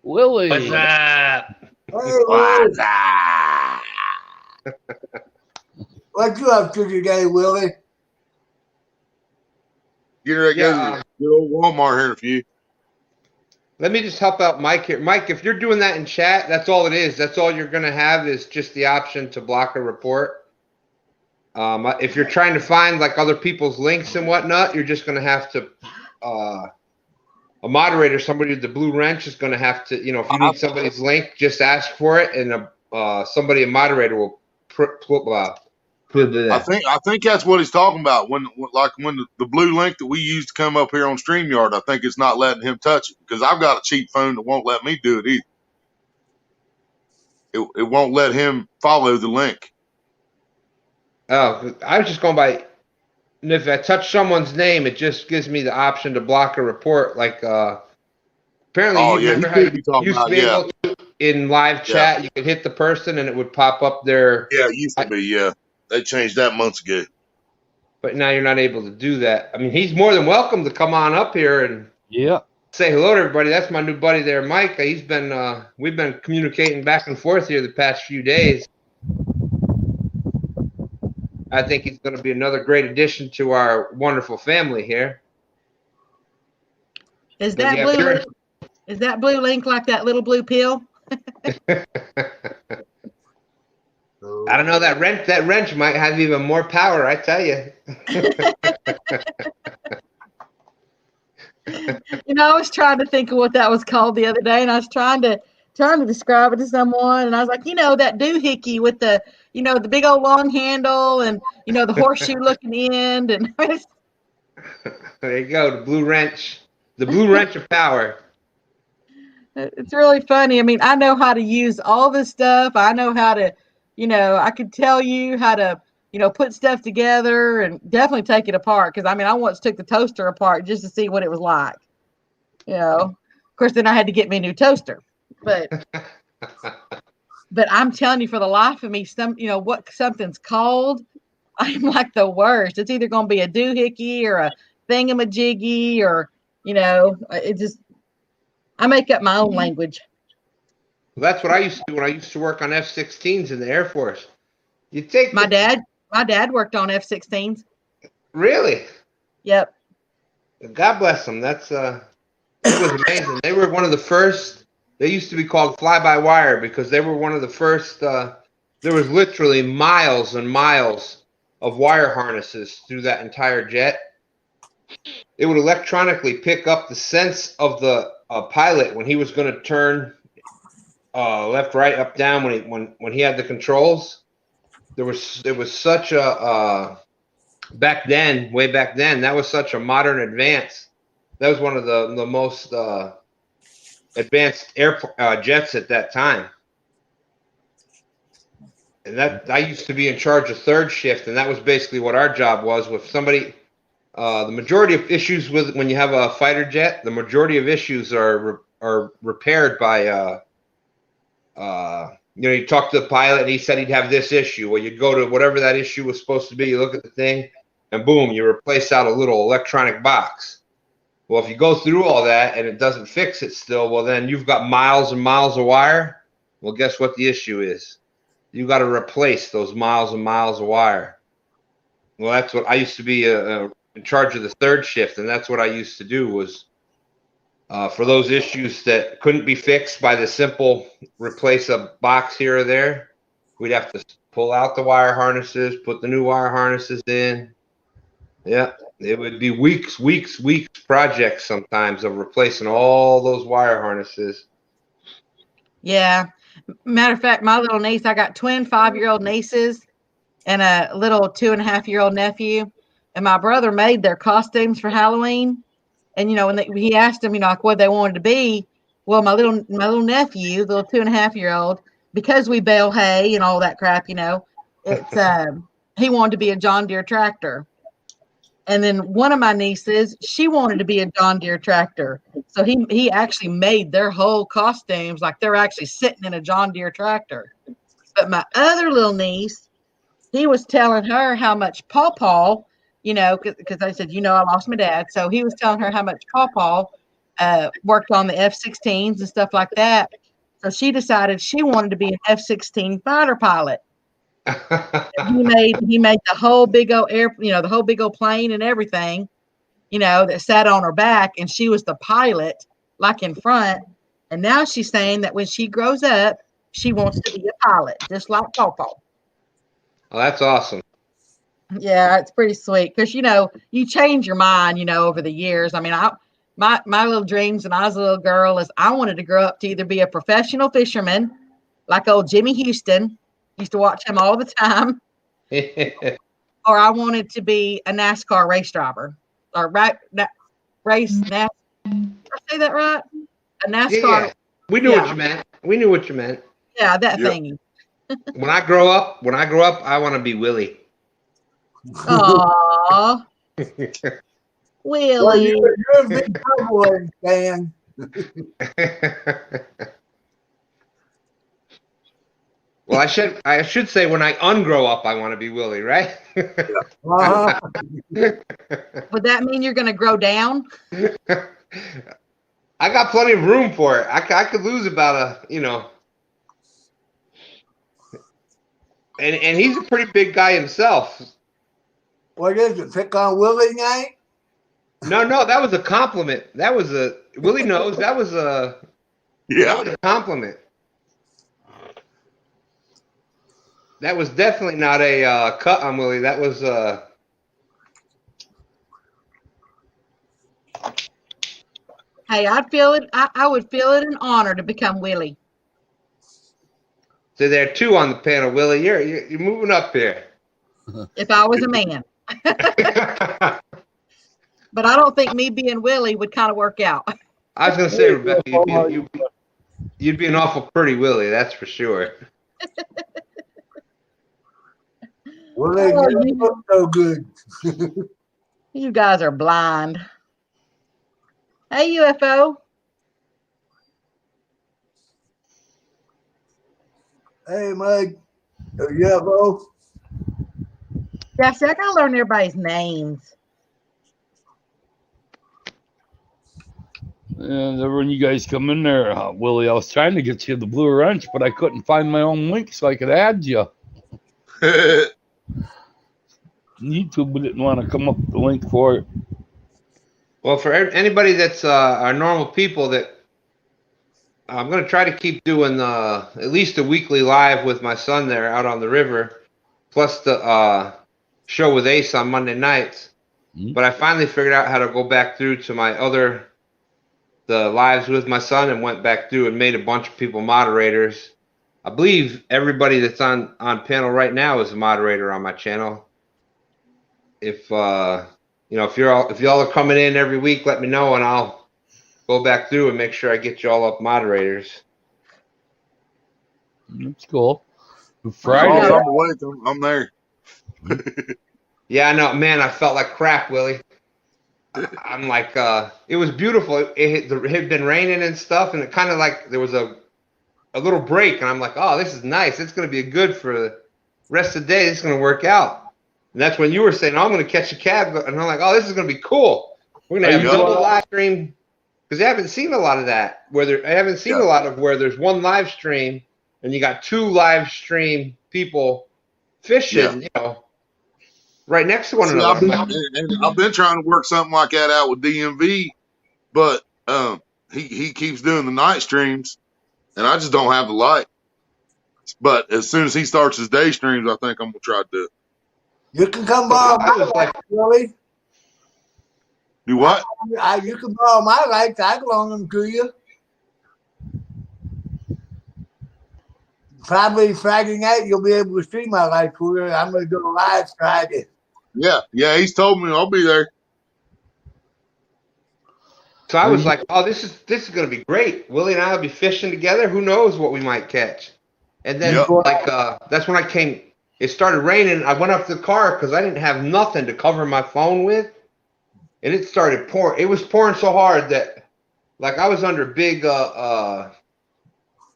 Willie. What's up? Hey, What's up? What you up to today, Willie? Get ready to go Yeah, to the good old Walmart here in a few. let me just help out Mike here. Mike, if you're doing that in chat, that's all it is. That's all you're going to have is just the option to block a report. If you're trying to find like other people's links and whatnot, you're just going to have to, a moderator, somebody with the blue wrench is going to have to, if you need somebody's link, just ask for it, and a moderator will I think that's what he's talking about. When the blue link that we use to come up here on StreamYard, I think it's not letting him touch it because I've got a cheap phone that won't let me do it either. It won't let him follow the link. Oh, I was just going by. And if I touch someone's name, it just gives me the option to block a report. Like apparently, you remember how you used to be able to in live chat, you could hit the person and it would pop up their. Yeah, it used to be. Yeah, they changed that months ago. But now you're not able to do that. I mean, he's more than welcome to come on up here and say hello to everybody. That's my new buddy there, Mike. He's been we've been communicating back and forth here the past few days. I think he's going to be another great addition to our wonderful family here. Is that blue link like that little blue pill? I don't know. That wrench might have even more power. I tell you. I was trying to think of what that was called the other day, and I was trying to describe it to someone, and I was like, that doohickey with the the big old long handle and the horseshoe looking end, and there you go, the blue wrench of power. It's really funny. I mean, I know how to use all this stuff. I know how to, I could tell you how to, put stuff together and definitely take it apart. Because I once took the toaster apart just to see what it was like. Of course, then I had to get me a new toaster. But I'm telling you, for the life of me, what something's called, I'm like the worst. It's either going to be a doohickey or a thingamajiggy or, it just. I make up my own language. Well, that's what I used to do when I used to work on F-16s in the Air Force. You take my dad worked on F-16s. Really? Yep. God bless them. That's it was amazing. They were one of the first. They used to be called fly-by-wire because they were one of the first. There was literally miles and miles of wire harnesses through that entire jet. It would electronically pick up the sense of the pilot when he was going to turn left, right, up, down when he had the controls. There was such a way back then that was such a modern advance. That was one of the most advanced jets at that time. And that I used to be in charge of third shift, and that was basically what our job was with somebody. The majority of issues with when you have a fighter jet, the majority of issues are repaired by you talk to the pilot and he said he'd have this issue. Well, you go to whatever that issue was supposed to be, you look at the thing, and boom, you replace out a little electronic box. Well, if you go through all that and it doesn't fix it still, well, then you've got miles and miles of wire. Well, guess what the issue is? You got to replace those miles and miles of wire. Well, that's what I used to be in charge of the third shift, and that's what I used to do was for those issues that couldn't be fixed by the simple replace a box here or there, we'd have to pull out the wire harnesses, put the new wire harnesses in. Yeah, it would be weeks projects sometimes of replacing all those wire harnesses. Yeah. Matter of fact, my little niece, I got twin 5-year-old nieces and a little 2.5-year-old nephew. And my brother made their costumes for Halloween. And, when he asked them, like what they wanted to be. Well, my little nephew, the little 2.5-year-old, because we bale hay and all that crap, it's he wanted to be a John Deere tractor. And then one of my nieces, she wanted to be a John Deere tractor. So he actually made their whole costumes like they're actually sitting in a John Deere tractor. But my other little niece, he was telling her how much Pawpaw, because I said, I lost my dad. So he was telling her how much Pawpaw worked on the F-16s and stuff like that. So she decided she wanted to be an F-16 fighter pilot. He made the whole big old the whole big old plane and everything, that sat on her back, and she was the pilot, like in front. And now she's saying that when she grows up, she wants to be a pilot, just like Pawpaw. Oh, that's awesome. Yeah, it's pretty sweet because you change your mind, over the years. I mean, my little dreams when I was a little girl is I wanted to grow up to either be a professional fisherman, like old Jimmy Houston. Used to watch him all the time. Or I wanted to be a NASCAR race driver, or race. Did I say that right? A NASCAR. Yeah, we knew what you meant. We knew what you meant. Yeah, that thingy. When I grow up, I want to be Willie. Aww. Willie. Well, you're a big Cowboys fan. Well, I should say when I ungrow up, I want to be Willie, right? Uh-huh. Would that mean you're going to grow down? I got plenty of room for it. I could lose about and he's a pretty big guy himself. What is it? Pick on Willie night? No, that was a compliment. That was Willie knows that was a compliment. That was definitely not a cut on Willie. That was Hey, I'd feel it. I would feel it an honor to become Willie. So there are two on the panel, Willie. You're moving up here. If I was a man. But I don't think me being Willie would kind of work out. I was gonna say, Rebecca, you'd be an awful pretty Willie, that's for sure. Willie, you look so good. You guys are blind. Hey, UFO. Hey, Mike. UFO. Yeah, see, I gotta learn everybody's names. And when you guys come in there, Willie, I was trying to get you the Blue Wrench, but I couldn't find my own link so I could add you. YouTube didn't want to come up with the link for it. Well, for anybody that's our normal people, that I'm going to try to keep doing at least a weekly live with my son there out on the river, plus the show with Ace on Monday nights. Mm-hmm. But I finally figured out how to go back through to the lives with my son and went back through and made a bunch of people moderators. I believe everybody that's on panel right now is a moderator on my channel. If if y'all are coming in every week, let me know and I'll go back through and make sure I get you all up moderators. That's cool. Friday. I'm there. Yeah, I know, man. I felt like crap, Willie. I'm like, it was beautiful. It had been raining and stuff, and it kind of like there was a little break, and I'm like, oh, this is nice. It's going to be good for the rest of the day. It's going to work out. And that's when you were saying, oh, I'm going to catch a cab, and I'm like, oh, this is going to be cool. We're going to have double live stream because I haven't seen a lot of that. I haven't seen a lot of where there's one live stream and you got two live stream people fishing, right next to one another. I've been trying to work something like that out with DMV, but he keeps doing the night streams, and I just don't have the light. But as soon as he starts his day streams, I think I'm gonna try to do it. You can come borrow my lights, Willie. Do what? You can borrow my lights. I can loan them to you. Probably Friday night, you'll be able to see my lights. I'm going to do live Friday. Yeah, he's told me I'll be there. So I was like, oh, this is going to be great. Willie and I will be fishing together. Who knows what we might catch? And then that's when it started raining. I went up to the car because I didn't have nothing to cover my phone with. And it started pouring. It was pouring so hard that like I was under big,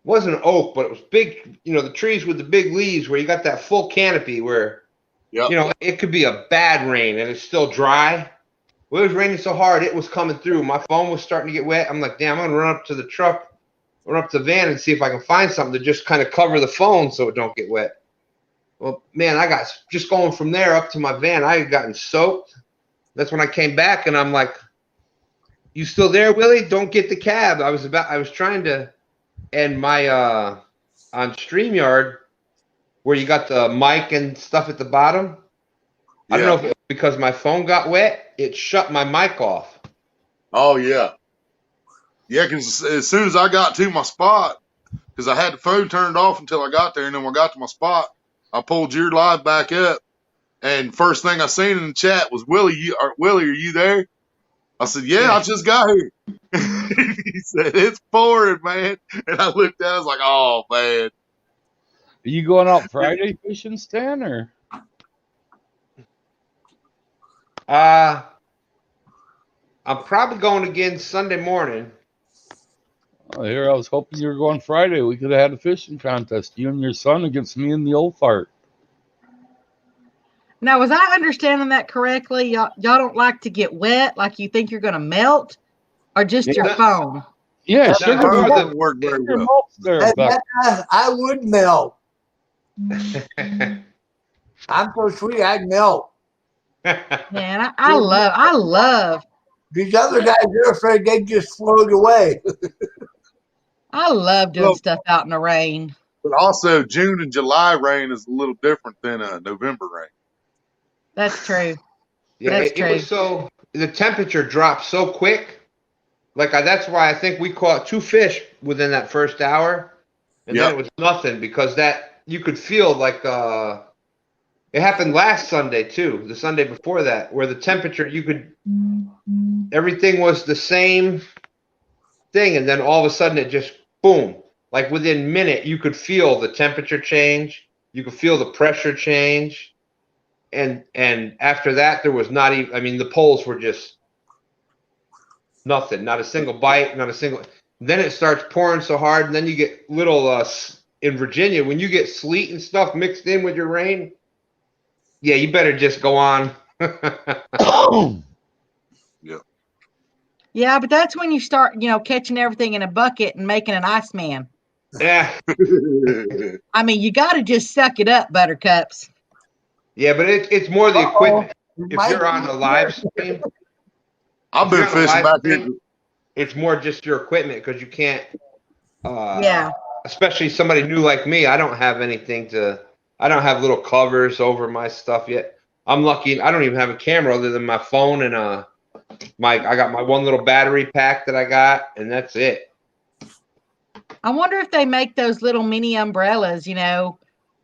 wasn't an oak, but it was big, the trees with the big leaves where you got that full canopy where, it could be a bad rain and it's still dry. Well, it was raining so hard, it was coming through. My phone was starting to get wet. I'm like, damn, I'm going to run up to the van and see if I can find something to just kind of cover the phone so it don't get wet. Well, man, I got just going from there up to my van. I had gotten soaked. That's when I came back, and I'm like, "You still there, Willie? Don't get the cab." I was trying to, and my on StreamYard, where you got the mic and stuff at the bottom. I don't know if it was because my phone got wet, it shut my mic off. Oh yeah, yeah. Because as soon as I got to my spot, because I had the phone turned off until I got there, and then when I got to my spot, I pulled your live back up, and first thing I seen in the chat was Willie. Willie, are you there? I said, yeah, I just got here. He said, it's pouring, man. And I looked at it, I was like, oh man. Are you going out Friday fishing, Stan, or? I'm probably going again Sunday morning. Oh, here, I was hoping you were going Friday. We could have had a fishing contest, you and your son against me and the old fart. Now, was I understanding that correctly? Y'all don't like to get wet, like you think you're going to melt, or just your phone? Yeah, That's sugar part of melt. the work very Sugar well. melts there, Beck. I would melt. I'm so sweet, I'd melt. Man, I love. These other guys, they're afraid they just float away. I love doing stuff out in the rain. But also, June and July rain is a little different than November rain. That's true. Yeah, That's it true. was so the temperature dropped so quick. Like that's why I think we caught 2 fish within that first hour, and then it was nothing because that you could feel like it happened last Sunday too, the Sunday before that, where the temperature everything was the same thing, and then all of a sudden it just boom, like within a minute you could feel the temperature change, you could feel the pressure change. And after that, there was not even. I mean, the poles were just nothing. Not a single bite. Not a single. Then it starts pouring so hard, and then you get little. In Virginia, when you get sleet and stuff mixed in with your rain, yeah, you better just go on. Yeah, but that's when you start, catching everything in a bucket and making an Iceman. Yeah. I mean, you got to just suck it up, Buttercups. Yeah, but it's more the equipment. If you're on the live stream, I've been fishing back here. it's more just your equipment because you can't. Yeah. Especially somebody new like me, I don't have anything to. I don't have little covers over my stuff yet. I'm lucky. I don't even have a camera other than my phone and I got my one little battery pack that I got, and that's it. I wonder if they make those little mini umbrellas,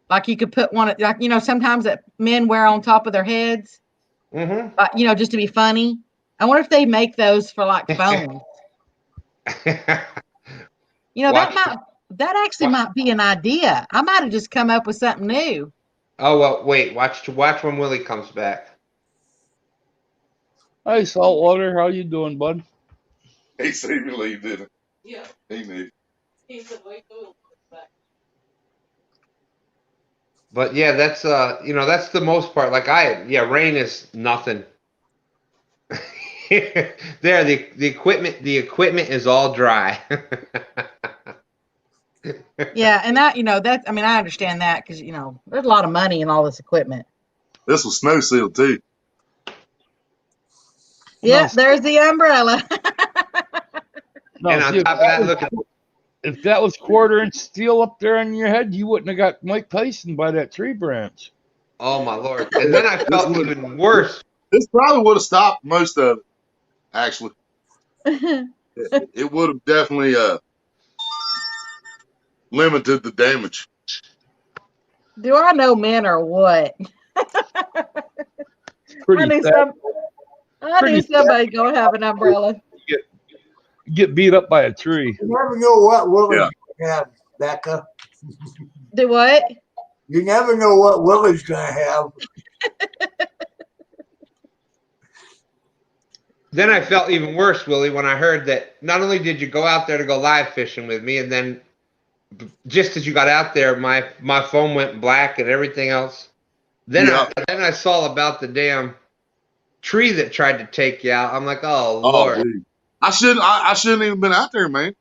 like you could put one, like, sometimes that men wear on top of their heads, just to be funny. I wonder if they make those for like phones. That actually might be an idea. I might have just come up with something new. Oh, well, wait, watch when Willie comes back. Hi, Saltwater. How you doing, bud? He seen me leave, didn't he? Yeah. He knew. But yeah, that's that's the most part. Like rain is nothing. There, the equipment is all dry. Yeah, and that I understand that because there's a lot of money in all this equipment. This was snow sealed too. Yeah, there's the umbrella. No, and on top of that, look. If that was 1/4-inch steel up there on your head, you wouldn't have got Mike Tyson by that tree branch. Oh my Lord! And then I felt even worse. This probably would have stopped most of it. Actually, it would have definitely limited the damage. Do I know men or what? Pretty I knew somebody gonna have an umbrella. Get beat up by a tree. You never know what Willie's gonna have, Becca. Do what? You never know what Willie's gonna have. Then I felt even worse, Willie, when I heard that not only did you go out there to go live fishing with me, and then just as you got out there, my phone went black and everything else. Then I saw about the damn tree that tried to take you out. I'm like, oh Lord. Dude. I shouldn't even been out there, man.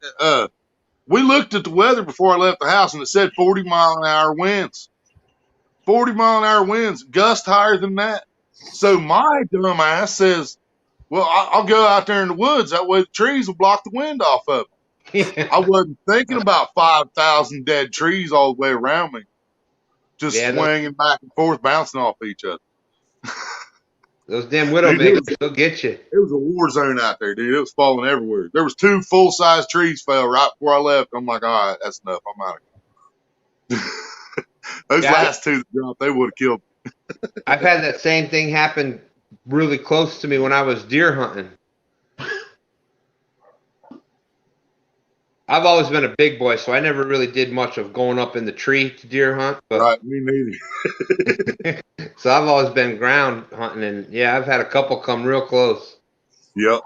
We looked at the weather before I left the house, and it said 40-mile-an-hour winds. 40-mile-an-hour winds, gust higher than that. So my dumb ass says, well, I'll go out there in the woods. That way the trees will block the wind off of it. I wasn't thinking about 5,000 dead trees all the way around me, just Yeah, swinging back and forth, bouncing off each other. those damn widowmakers, they'll get you. It was a war zone out there, dude. It was falling everywhere. There was 2 full-size trees fell right before I left. I'm like, all right, that's enough. I'm out of here. Those Yeah, last 2 that dropped, they would have killed me. I've had that same thing happen really close to me when I was deer hunting. I've always been a big boy, so I never really did much of going up in the tree to deer hunt. But, Right, me neither. so I've always been ground hunting, and yeah, I've had a couple come real close. Yep.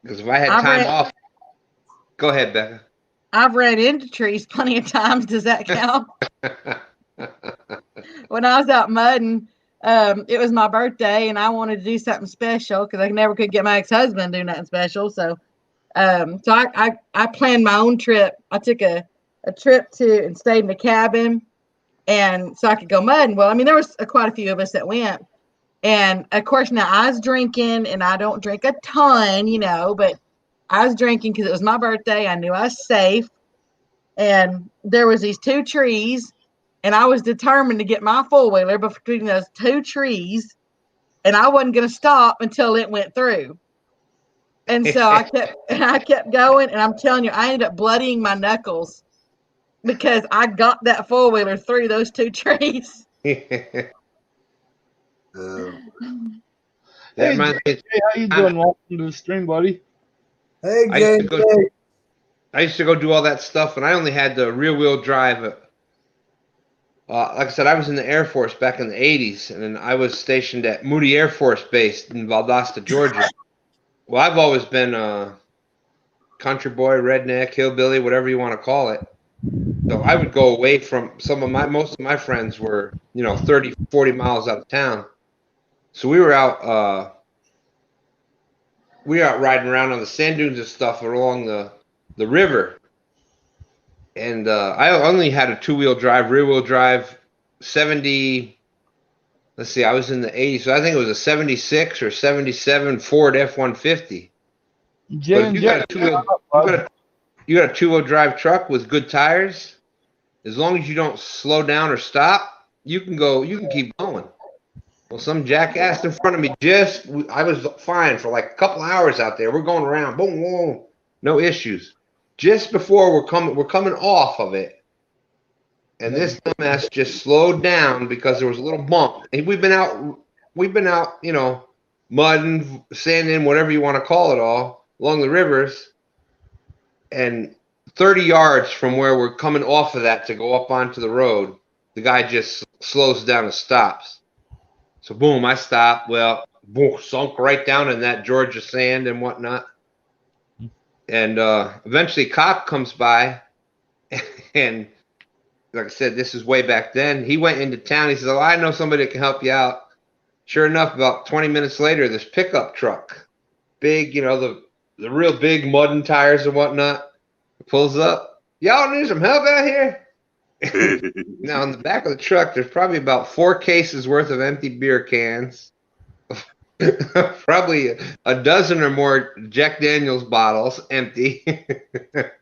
Because if I had time off, go ahead, Becca. I've ran into trees plenty of times. Does that count? When I was out mudding, it was my birthday, and I wanted to do something special because I never could get my ex-husband to do nothing special. So I planned my own trip. I took a trip to and stayed in a cabin, and so I could go mudding. Well, I mean, there was quite a few of us that went, and of course now I was drinking, and I don't drink a ton, you know, but I was drinking because it was my birthday. I knew I was safe, and there was these 2 trees, and I was determined to get my 4-wheeler between those 2 trees, and I wasn't going to stop until it went through. And so I kept going, and I'm telling you, I ended up bloodying my knuckles because I got that 4-wheeler through those 2 trees. Hey, That reminds me. Jay, how you doing? Welcome to the stream, buddy. Hey, I used, Jay. to go, I used to go do all that stuff, and I only had the rear-wheel drive. Like I said, I was in the Air Force back in the 80s, and then I was stationed at Moody Air Force Base in Valdosta, Georgia. Well, I've always been a country boy, redneck, hillbilly, whatever you want to call it. So I would go away from most of my friends were, 30, 40 miles out of town. So we were out riding around on the sand dunes and stuff along the river. And I only had a 2-wheel drive, rear-wheel drive, 70. Let's see, I was in the 80s, so I think it was a 76 or 77 Ford F-150. Jay and you Jay, got a 2-wheel drive truck with good tires. As long as you don't slow down or stop, you can keep going. Well, some jackass in front of me I was fine for like a couple hours out there. We're going around, boom, boom, no issues. Just before we're coming off of it, and this dumbass just slowed down because there was a little bump. And we've been out, mudding, sanding, whatever you want to call it, all along the rivers. And 30 yards from where we're coming off of that to go up onto the road, the guy just slows down and stops. So boom, I stopped. Well, boom, sunk right down in that Georgia sand and whatnot. And eventually a cop comes by, and like I said, this is way back then. He went into town. He says, "Oh, I know somebody that can help you out." Sure enough, about 20 minutes later, this pickup truck, big, the real big mudding tires and whatnot, pulls up. "Y'all need some help out here?" Now, in the back of the truck, there's probably about 4 cases worth of empty beer cans. Probably a dozen or more Jack Daniels bottles empty.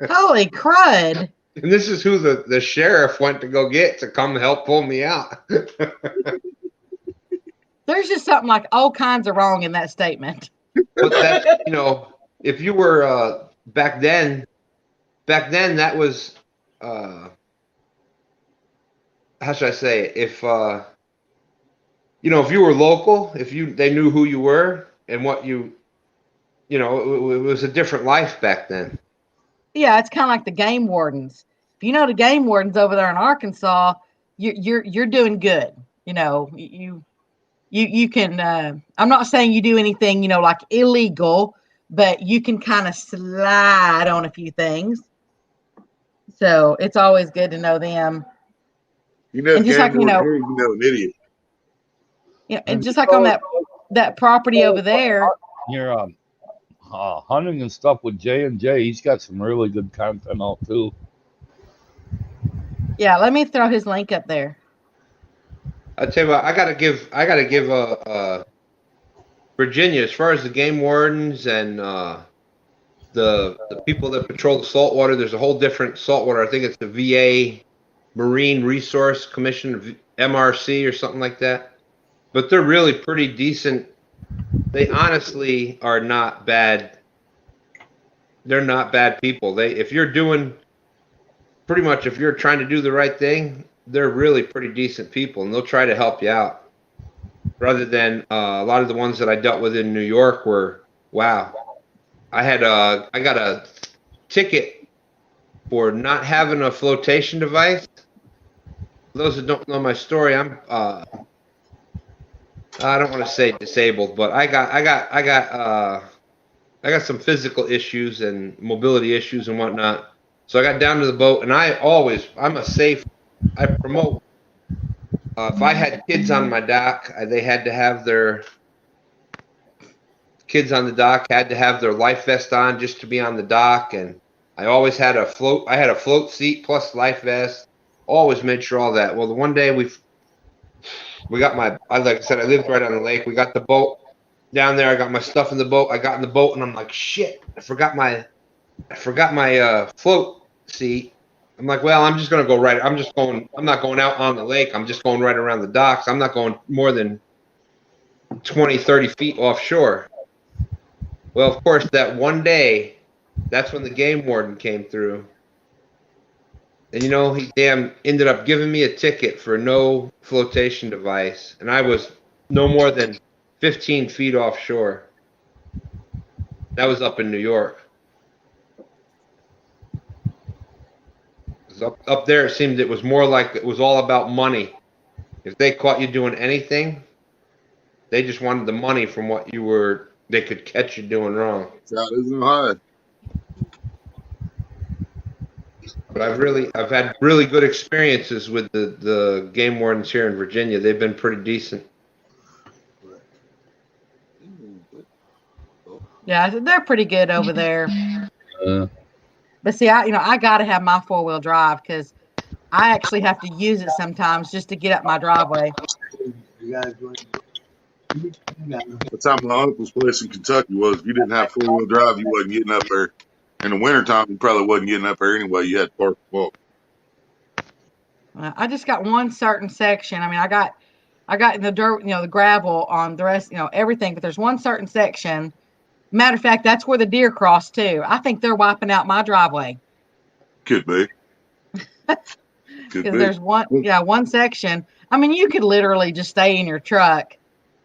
Holy crud. And this is who the sheriff went to go get to come help pull me out. There's just something like all kinds of wrong in that statement. But that's, if you were back then that was, how should I say it? If if you were local, they knew who you were and what it was a different life back then. Yeah, it's kind of like the game wardens. If you know the game wardens over there in Arkansas, you're doing good. You can. I'm not saying you do anything like illegal, but you can kind of slide on a few things. So it's always good to know them. And just like an idiot. Yeah, and just like on that property over there. You're hunting and stuff with Jay and Jay. He's got some really good content out too. Yeah, let me throw his link up there. I tell you what, I gotta give Virginia, as far as the game wardens and the people that patrol the saltwater. There's a whole different saltwater. I think it's the VA Marine Resource Commission, MRC or something like that. But they're really pretty decent. They honestly are not bad. They're not bad people. If you're doing pretty much, if you're trying to do the right thing, they're really pretty decent people, and they'll try to help you out. Rather than a lot of the ones that I dealt with in New York were, wow. I got a ticket for not having a flotation device. For those that don't know my story, I don't want to say disabled, but I got some physical issues and mobility issues and whatnot. So I got down to the boat, and I promote. If I had kids on my dock, they had to have their kids on the dock had to have their life vest on just to be on the dock, and I always had a float. I had a float seat plus life vest. Always made sure all that. Well, the one day we got like I said, I lived right on the lake. We got the boat down there. I got my stuff in the boat. I got in the boat, and I'm like, shit! I forgot my float seat. I'm like, well, I'm just gonna go right. I'm not going out on the lake. I'm just going right around the docks. I'm not going more than 20, 30 feet offshore. Well, of course, that one day, that's when the game warden came through. And, he ended up giving me a ticket for no flotation device. And I was no more than 15 feet offshore. That was up in New York. Up there, it seemed it was more like it was all about money. If they caught you doing anything, they just wanted the money from what they could catch you doing wrong. That isn't hard. But I've had really good experiences with the game wardens here in Virginia. They've been pretty decent. Yeah, they're pretty good over there. But see, I got to have my 4-wheel drive because I actually have to use it sometimes just to get up my driveway. That's how my uncle's place in Kentucky was. If you didn't have 4-wheel drive, you wasn't getting up there. In the wintertime, you probably wasn't getting up there anyway. You had to park the walk. I just got one certain section. I mean, I got in the dirt, the gravel on the rest, everything. But there's one certain section. Matter of fact, that's where the deer cross too. I think they're wiping out my driveway. Could be. Because there's one section. I mean, you could literally just stay in your truck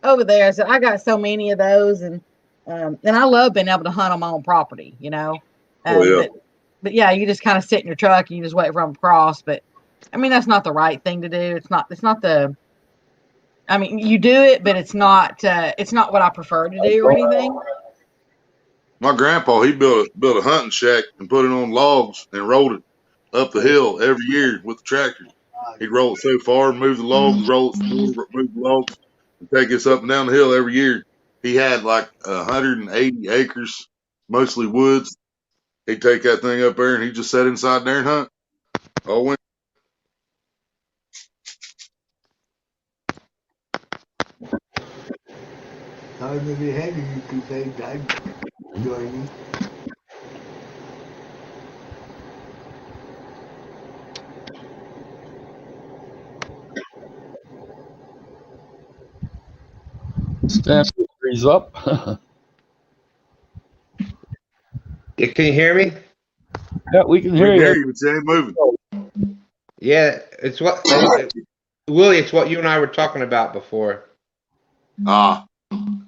over there. So I got so many of those, and I love being able to hunt on my own property, But yeah, you just kind of sit in your truck and you just wait for them to cross. But I mean, that's not the right thing to do. It's not I mean, you do it, but it's not what I prefer to do or anything. My grandpa, he built a hunting shack and put it on logs and rolled it up the hill every year with the tractor. He'd roll it so far, move the logs, roll it, move the logs, and take us up and down the hill every year. He had like 180 acres, mostly woods. He'd take that thing up there and he'd just sit inside there and hunt all winter. However you had you could say I'd join you. Stand freeze up. Can you hear me? Yeah, we can hear you. But you ain't moving. Yeah, it's Willie. It's what you and I were talking about before.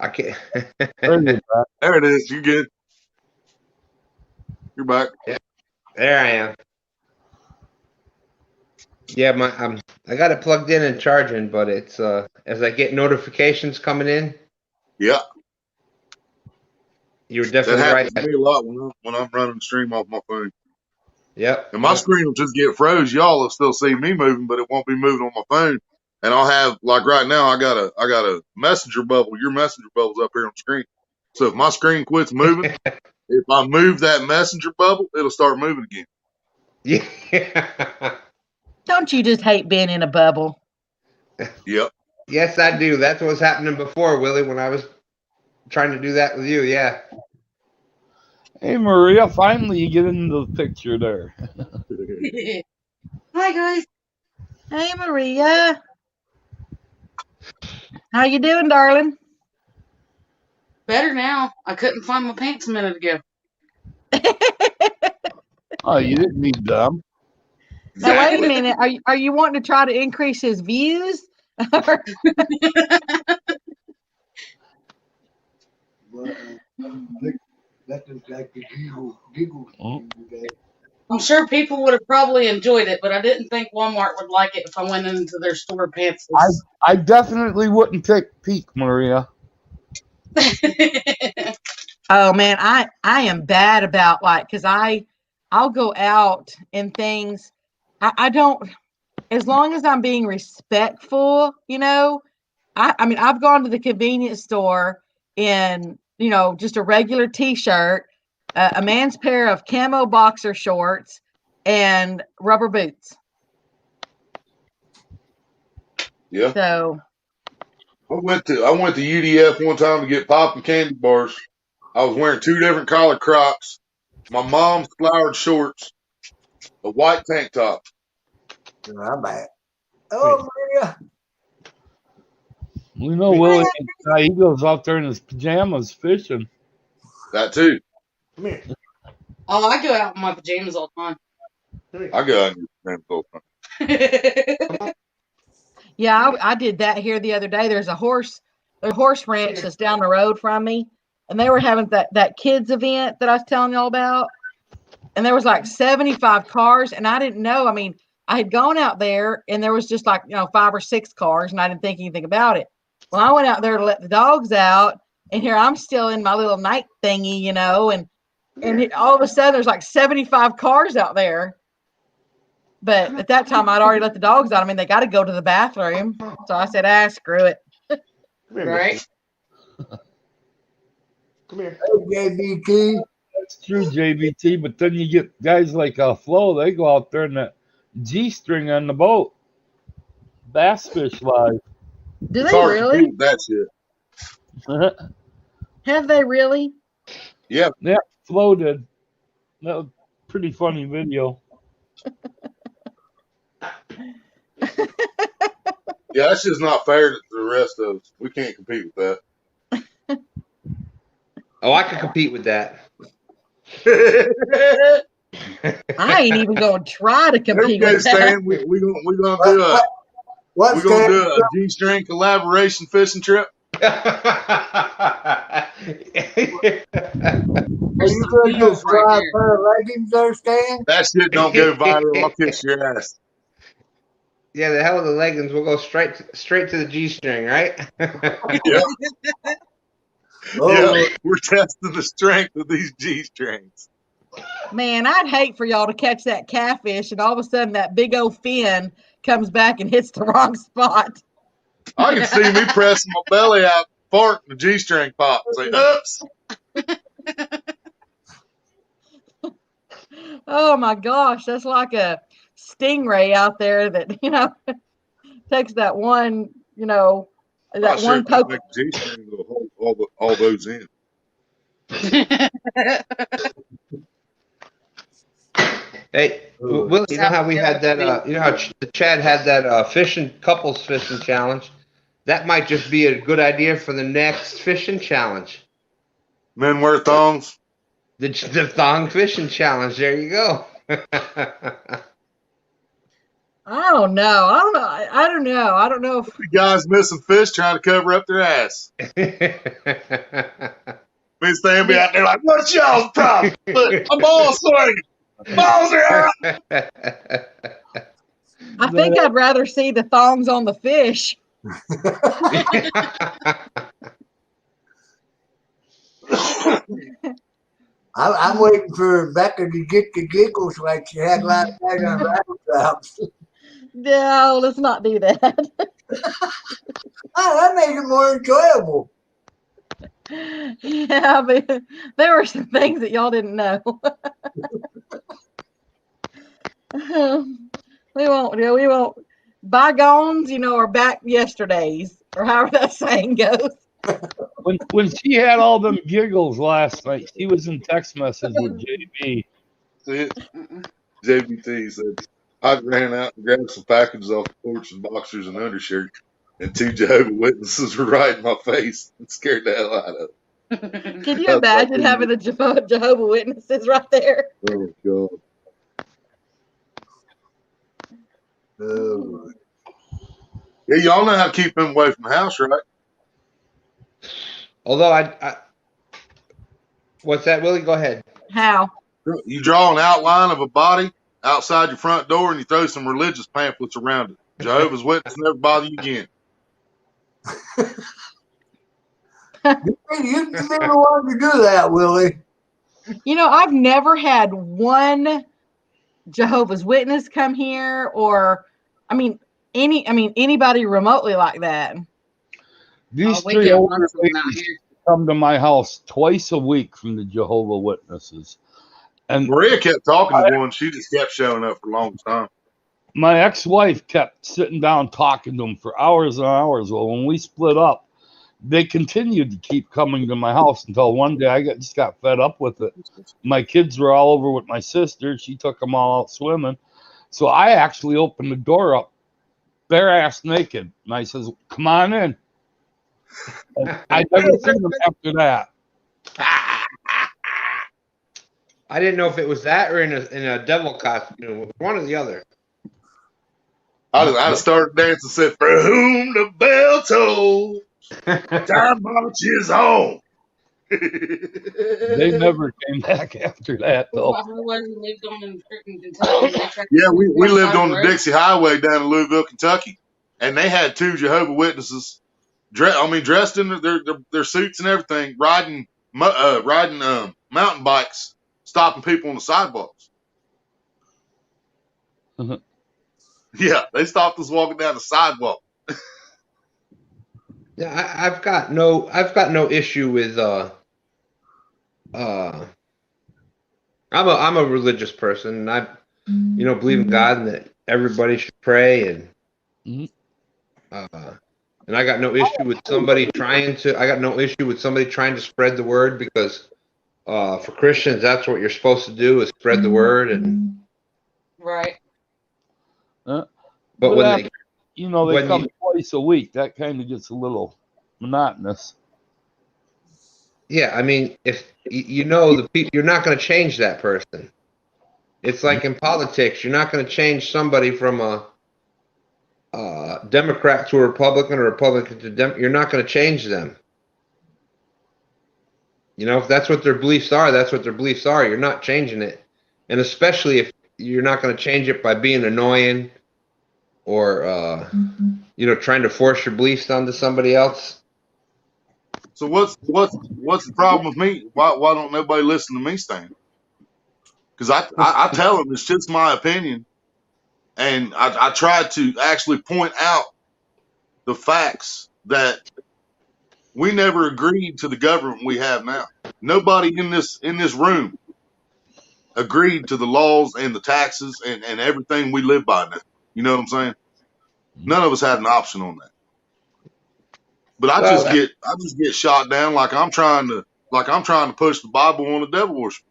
I can't. There it is. You good? You're back. Yeah, there I am. Yeah, I got it plugged in and charging, but it's as I get notifications coming in. Yeah, you're definitely that right. happens to me a lot when I'm running the stream off my phone. Yep. And my screen will just get froze. Y'all will still see me moving, but it won't be moving on my phone. And I'll have, like right now, I got a messenger bubble. Your messenger bubble's up here on the screen. So if my screen quits moving, if I move that messenger bubble, it'll start moving again. Yeah. Don't you just hate being in a bubble? Yep. Yes, I do. That's what was happening before, Willie, when I was trying to do that with you. Yeah. Hey, Maria, finally you get into the picture there. Hi guys. Hey, Maria. How you doing, darling? Better now. I couldn't find my pants a minute ago. Oh, you didn't need them. Now, wait a minute. Are you wanting to try to increase his views? But that is like the giggle thing today. I'm sure people would have probably enjoyed it, but I didn't think Walmart would like it if I went into their store pants. I definitely wouldn't pick Peak, Maria. Oh man, I am bad about because I'll go out and things. I don't, as long as I'm being respectful, I mean I've gone to the convenience store in just a regular t-shirt, a man's pair of camo boxer shorts, and rubber boots. Yeah. So I went to UDF one time to get pop and candy bars. I was wearing 2 different collar Crocs, my mom's flowered shorts, a white tank top. I'm back. Oh, Maria. We know Willie. He goes out there in his pajamas fishing. That too. Come here. Oh, I go out in my pajamas all the I go under the time. yeah, I did that here the other day. There's a horse ranch that's down the road from me, and they were having that kids event that I was telling y'all about. And there was like 75 cars, and I didn't know. I mean, I had gone out there, and there was just 5 or 6 cars, and I didn't think anything about it. Well, I went out there to let the dogs out, and here I'm still in my little night thingy, and all of a sudden there's like 75 cars out there. But at that time, I'd already let the dogs out. I mean, they got to go to the bathroom. So I said, screw it. Right? Come here. Hey, JBT. That's true, JBT. But then you get guys like Flo. They go out there in that G-string on the boat. Bass fish live. Do It's they hard to really? beat that shit. Have they really? Yeah. Yeah, Flo did. That was a pretty funny video. Yeah, that's just not fair to the rest of us. We can't compete with that. Oh, I could compete with that. I ain't even going to try to compete Okay, with that. Stan, we're gonna do a G-string collaboration fishing trip. Are you going to just try a pair of leggings there, Stan? That shit don't go viral. I'll kiss your ass. Yeah, the hell with the leggings. We'll go straight to the G-string, right? Yeah. Oh, Yeah, we're testing the strength of these G-strings. Man, I'd hate for y'all to catch that catfish and all of a sudden that big old fin comes back and hits the wrong spot. I can see me pressing my belly out, fart, and the G-string pop. Say, oops. Oh my gosh, that's like a stingray out there that takes that one, that one poke. Make the G-string will hold all those in. Hey, Willie, you know how we had that? You know how Chad had that couples fishing challenge? That might just be a good idea for the next fishing challenge. Men wear thongs. The thong fishing challenge. There you go. I don't know. I don't know if The guys missing fish trying to cover up their ass. Me and Stan be out there like, what's y'all's problem? Look, I'm ball swinging. Balls are out. I think I'd rather see the thongs on the fish. I'm waiting for Rebecca to get the giggles like she had last night on Rattle Traps. No, let's not do that. That made it more enjoyable. Yeah, but there were some things that y'all didn't know. We won't. Bygones, are back yesterdays. or however that saying goes. When she had all them giggles last night, she was in text message with JB. See it? JBT said, I ran out and grabbed some packages off the porch and boxers and undershirt, and 2 Jehovah's Witnesses were right in my face. It scared the hell out of it. Can you imagine having the Jehovah Witnesses right there? Oh, God. Oh, yeah, y'all know how to keep them away from the house, right? Although I what's that, Willie? Go ahead. How? You draw an outline of a body outside your front door and you throw some religious pamphlets around it. Jehovah's Witness never bother you again. You never wanted to do that, Willie. You know, I've never had one Jehovah's Witness come here, or anybody remotely like that. These we 3 get older lots of them out ladies here. come to my house twice a week from the Jehovah Witnesses. And Maria kept talking to one. She just kept showing up for a long time. my ex-wife kept sitting down talking to them for hours and hours. Well, when we split up, they continued to keep coming to my house until one day I just got fed up with it. My kids were all over with my sister. She took them all out swimming. So I actually opened the door up, bare ass naked. And I says, come on in. And I never seen them after that. I didn't know if it was that or in a devil costume. One or the other. I started dancing, said, for whom the bell tolls, time marches on. They never came back after that, though. Who was it lived on in freaking Kentucky? Yeah, we lived on the Dixie Highway down in Louisville, Kentucky, and they had 2 Jehovah's Witnesses, dressed in their suits and everything, riding mountain bikes, stopping people on the sidewalks. Yeah, they stopped us walking down the sidewalk. Yeah, I've got no issue with I'm a religious person, and I believe in God and that everybody should pray, and I got no issue with somebody trying to spread the word, because for Christians that's what you're supposed to do, is spread the word. And Right. but when they come twice a week, that kind of gets a little monotonous. Yeah, I mean, if the people, you're not going to change that person. It's like in politics, you're not going to change somebody from a Democrat to a Republican or Republican to Dem. You're not going to change them. If that's what their beliefs are, that's what their beliefs are. You're not changing it, and especially if you're not going to change it by being annoying or trying to force your beliefs onto somebody else. So what's the problem with me? Why don't nobody listen to me, Stan? Because I tell them it's just my opinion, and I try to actually point out the facts that we never agreed to the government we have now. Nobody in this room agreed to the laws and the taxes and everything we live by now. You know what I'm saying? None of us had an option on that. But I just get shot down like I'm trying to push the Bible on the devil worship.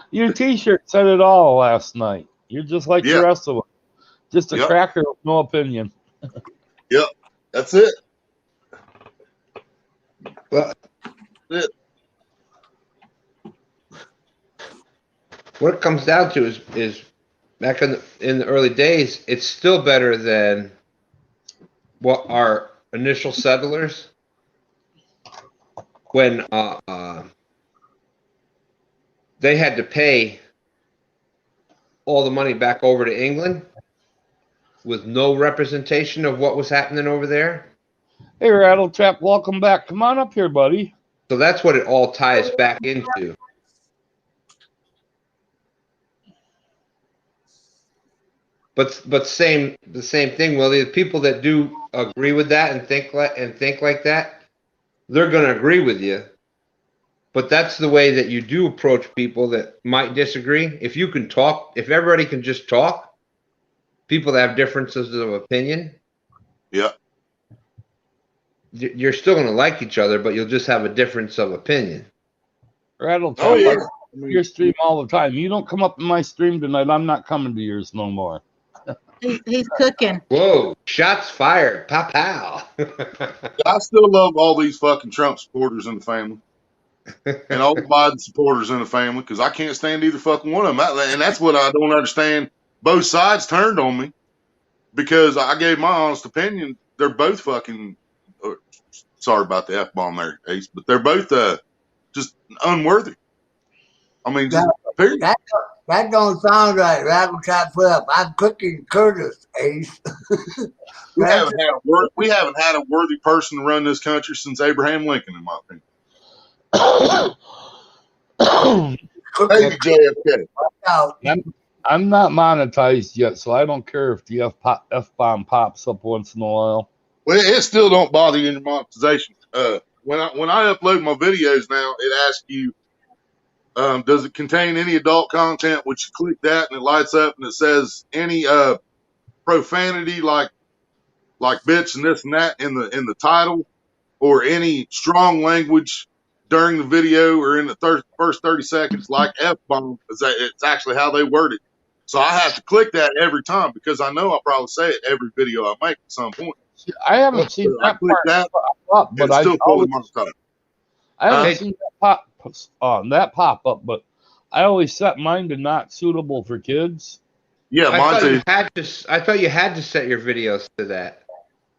Your T-shirt said it all last night. You're just like the rest of them, just a cracker with no opinion. Yep, that's it. Well, that's it. What it comes down to is back in the early days, it's still better than what our initial settlers, when they had to pay all the money back over to England with no representation of what was happening over there. Hey, Rattletrap, welcome back. Come on up here, buddy. So that's what it all ties back into. But the same thing, Willie. The people that do agree with that and think like that, they're going to agree with you. But that's the way that you do approach people that might disagree. If you can talk, if everybody can just talk, people that have differences of opinion, Yeah. You're still going to like each other, but you'll just have a difference of opinion. Rattle Oh, trap. yeah. I I come to mean, your stream all the time. You don't come up in my stream tonight, I'm not coming to yours no more. He's cooking. Whoa, shots fired. Pow, pow. I still love all these fucking Trump supporters in the family and all the Biden supporters in the family because I can't stand either fucking one of them. And that's what I don't understand. Both sides turned on me because I gave my honest opinion. They're both fucking, sorry about the F-bomb there, Ace, but they're both just unworthy. I mean, just period. That don't sound right. Rattle trap flip. I'm cooking Curtis, Ace. We haven't had a worthy person to run this country since Abraham Lincoln, in my opinion. Maybe JFK. Out. I'm not monetized yet, so I don't care if the F-bomb pops up once in a while. Well, it still don't bother you in your monetization. When I upload my videos now, it asks you, does it contain any adult content? Which you click that and it lights up and it says any profanity like bitch and this and that in the title, or any strong language during the video or in the first 30 seconds like F-bomb. It's actually how they word it. So I have to click that every time because I know I'll probably say it every video I make at some point. I haven't seen I that click part that, pop up, but it's still fully monetized. I haven't seen that pop up, but I always set mine to not suitable for kids. Yeah, I mine too. thought you had to set your videos to that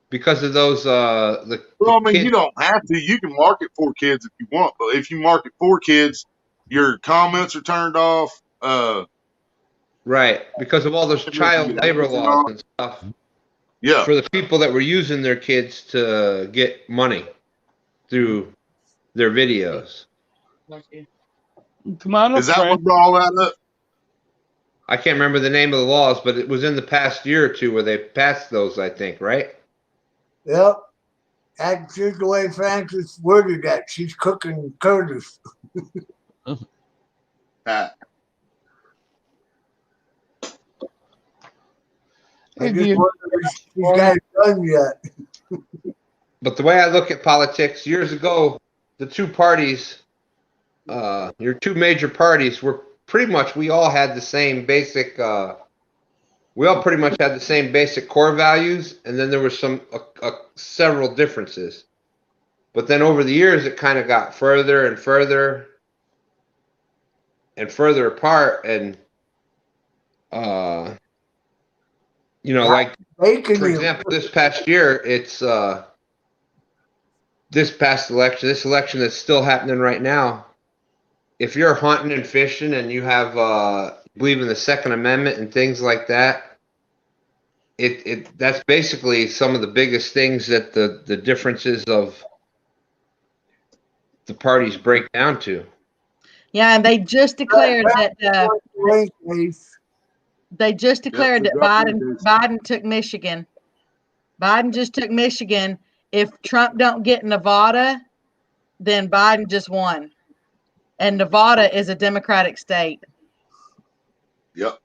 because of those Well, I mean, kids. you don't have to. You can mark it for kids if you want, but if you mark it for kids, your comments are turned off. Right, because of all those child labor laws and stuff. Yeah. For the people that were using their kids to get money through their videos. Come on up, Is that Frank. what brought all that up? I can't remember the name of the laws, but it was in the past year or two where they passed those, I think, right? Yep. That's just the way Francis worded that. She's cooking Curtis. I Hey, just wonder if she's got it done yet. But the way I look at politics, years ago, the two parties, your two major parties were pretty much, we all had the same basic, we all pretty much had the same basic core values, and then there were several differences. But then over the years, it kind of got further and further and further apart, and like for example, this past year, it's this election that's still happening right now. If you're hunting and fishing and you have believe in the Second Amendment and things like that, that's basically some of the biggest things that the differences of the parties break down to. Yeah, and they just declared that Biden took Michigan. Biden just took Michigan. If Trump don't get Nevada, then Biden just won. And Nevada is a Democratic state. Yep.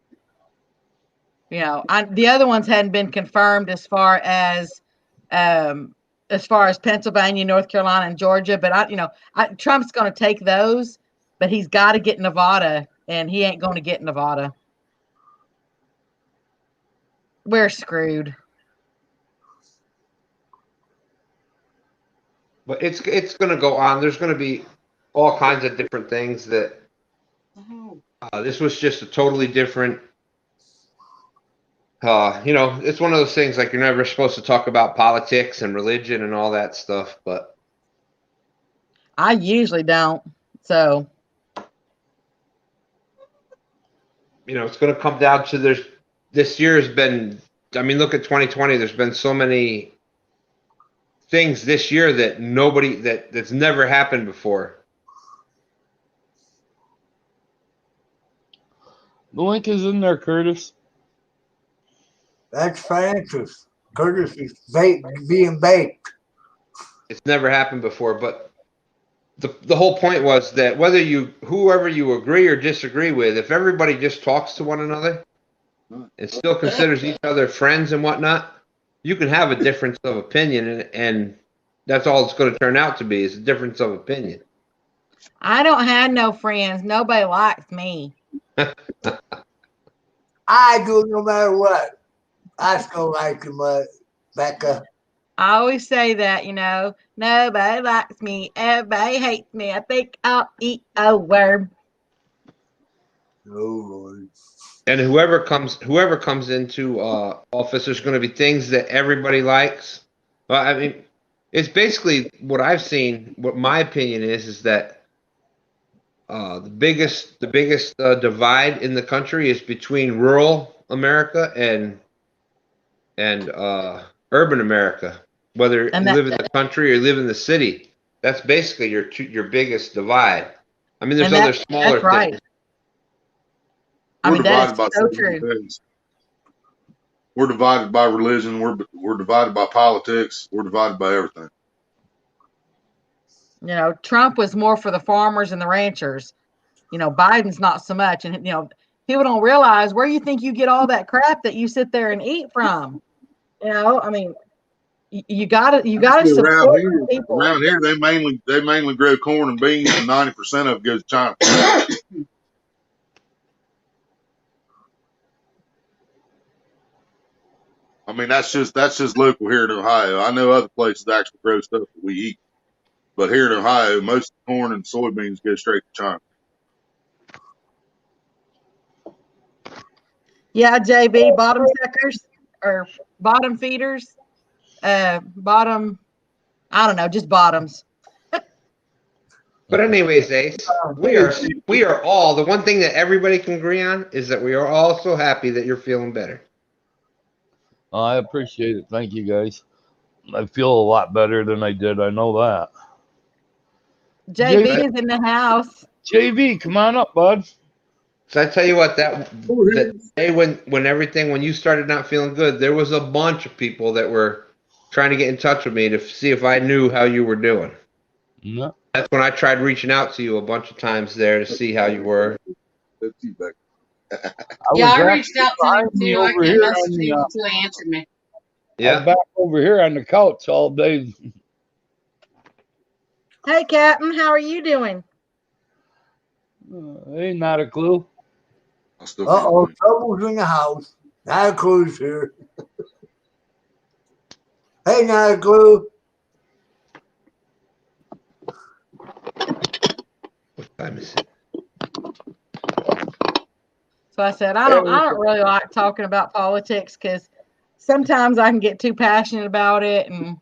You know, the other ones hadn't been confirmed as far as Pennsylvania, North Carolina, and Georgia. But Trump's going to take those, but he's got to get Nevada, and he ain't going to get Nevada. We're screwed. But it's going to go on. There's going to be all kinds of different things that this was just a totally different. It's one of those things like you're never supposed to talk about politics and religion and all that stuff, but I usually don't. So, it's going to come down to this year has been, look at 2020. There's been so many things this year that that's never happened before. The link is in there, Curtis. That's Francis. Curtis is being baked. It's never happened before, but the whole point was that whoever you agree or disagree with, if everybody just talks to one another and still considers each other friends and whatnot, you can have a difference of opinion, and that's all it's going to turn out to be is a difference of opinion. I don't have no friends. Nobody likes me. I do no matter what. I still like him, Becca. I always say that, you know, nobody likes me. Everybody hates me. I think I'll eat a worm. Oh Lord. And whoever comes into office, there's going to be things that everybody likes. Well, I mean, it's basically what I've seen. What my opinion is that the biggest divide in the country is between rural America and urban America. Whether And you that- live in the country or you live in the city, that's basically your biggest divide. I mean, there's And other smaller that's right. things. I mean, that is by so so many true. things. We're divided by religion. We're divided by politics. We're divided by everything. You know, Trump was more for the farmers and the ranchers. You know, Biden's not so much. And, you know, people don't realize where you think you get all that crap that you sit there and eat from. You know, I mean, you gotta support the people. Around here, they mainly grow corn and beans, and 90% of it goes to China. I mean, that's just local here in Ohio. I know other places actually grow stuff that we eat, but here in Ohio, most corn and soybeans go straight to China. Yeah, JB, bottom suckers or bottom feeders, bottom, I don't know, just bottoms. But anyways, Ace, we are all, the one thing that everybody can agree on is that we are all so happy that you're feeling better. I appreciate it. Thank you, guys. I feel a lot better than I did. I know that. JB is in the house. JV, come on up, bud. So I tell you what, that day when you started not feeling good, there was a bunch of people that were trying to get in touch with me to see if I knew how you were doing. No. That's when I tried reaching out to you a bunch of times there to see how you were. I reached out to him too. I over can't here message on him the, until he answered me. Yeah. I'm back over here on the couch all day. Hey, Captain, how are you doing? Ain't not a clue. Uh-oh, trouble's in the house. Not a clue's here. Hey, not a clue. What time is it? So I said, I don't really like talking about politics because sometimes I can get too passionate about it, and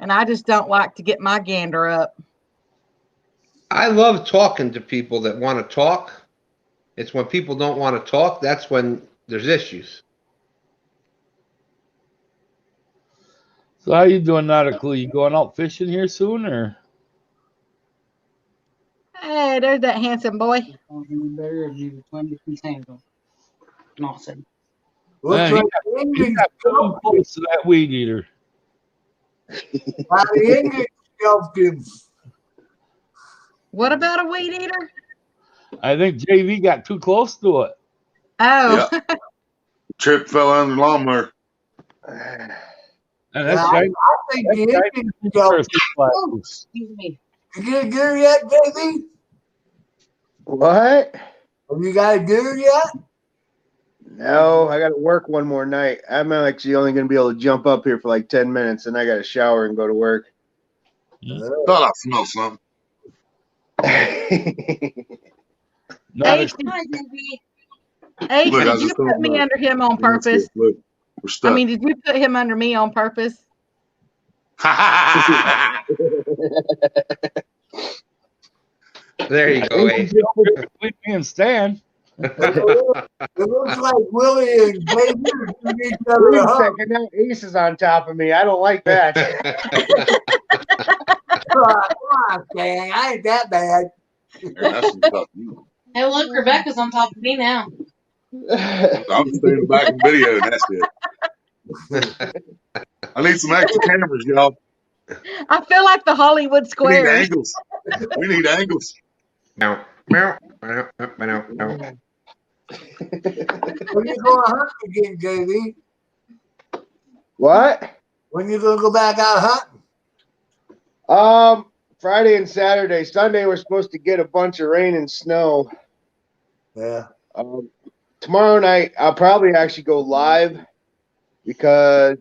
I just don't like to get my gander up. I love talking to people that want to talk. It's when people don't want to talk, that's when there's issues. So how you doing, not a clue? You going out fishing here soon, or? Hey, there's that handsome boy. Awesome. Looks He like the Indians got stuffed close to that weed eater. the Indians stuffed him. What about a weed eater? I think JV got too close to it. Oh, Yeah. Trip fell under the lawnmower. And Yeah, that's I right. think the Indians stuffed him. Oh, excuse me. You get a deer yet, baby? What? Have you got a deer yet? No, I got to work one more night. I'm actually only going to be able to jump up here for like 10 minutes, and I got to shower and go to work. Thought I smelled something. Not a, H, Hi, baby. H, Look, I did you just put don't me know. under him on purpose? Look, we're stuck. I mean, did you put him under me on purpose? There you go, Ace. between me and Stan. It looks like Willie and Baby need each other Wait a a hug. second, now Ace is on top of me. I don't like that. Come on, Stan. I ain't that bad. That's some stuff. Hey, look, Rebecca's on top of me now. I'm standing back in video, and that's it. I need some extra cameras, y'all. I feel like the Hollywood We need Squares. angles. We need angles. Meow, meow, meow, meow, meow. When you going to hunt again, JV? What? When you gonna go back out hunting? Friday and Saturday. Sunday we're supposed to get a bunch of rain and snow. Yeah. Tomorrow night I'll probably actually go live because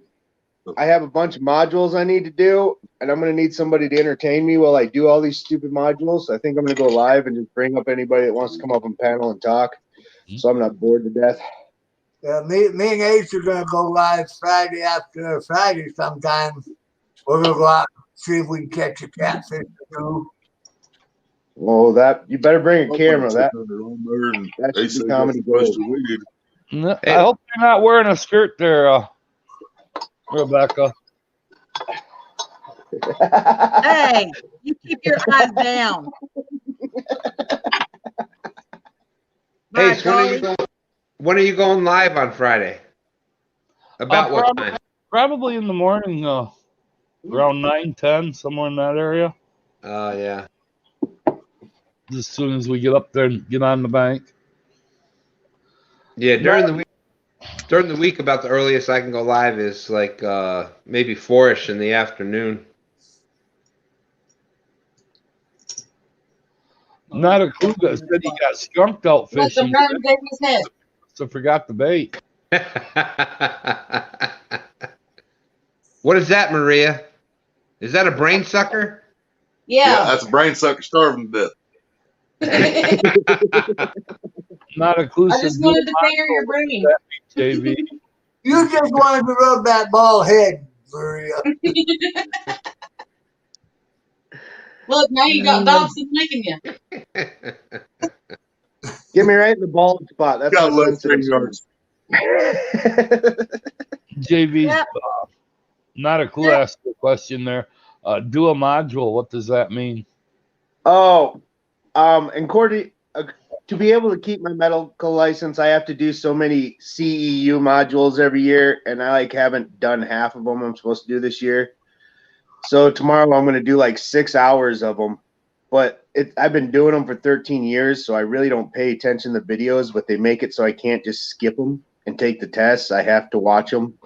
I have a bunch of modules I need to do, and I'm gonna need somebody to entertain me while I do all these stupid modules. I think I'm gonna go live and just bring up anybody that wants to come up and panel and talk, so I'm not bored to death. Yeah, me and Ace are gonna go live Friday after Friday sometime. We're gonna go out and see if we can catch a catfish or two. Well, that you better bring a camera. That They should said be comedy that's the gold. question we did. No, I hope you're not wearing a skirt there, Rebecca. Hey, you keep your eyes down. By Ace, golly. when are you going live on Friday? About what time? Probably in the morning, around 9, 10, somewhere in that area. Yeah. As soon as we get up there and get on the bank. Yeah, during the week, about the earliest I can go live is like maybe 4-ish in the afternoon. Not a clue that said he got skunked out Let the fishing. bird take his head. So forgot the bait. What is that, Maria? Is that a brain sucker? Yeah, Yeah. that's a brain sucker starving to death. Not a clue. I said just do wanted a to finger your brain. JV. You just wanted to rub that bald head, Maria. Look, now you got Dobson licking you. Get me right in the bald spot. That's Got my low sensitive yards. JV's Yep. not a clue. Asked the question there. Do a module. What does that mean? Oh, and Cordy, to be able to keep my medical license, I have to do so many CEU modules every year, and I haven't done half of them I'm supposed to do this year. So tomorrow I'm going to do like 6 hours of them, but I've been doing them for 13 years, so I really don't pay attention to the videos, but they make it so I can't just skip them and take the tests. I have to watch them.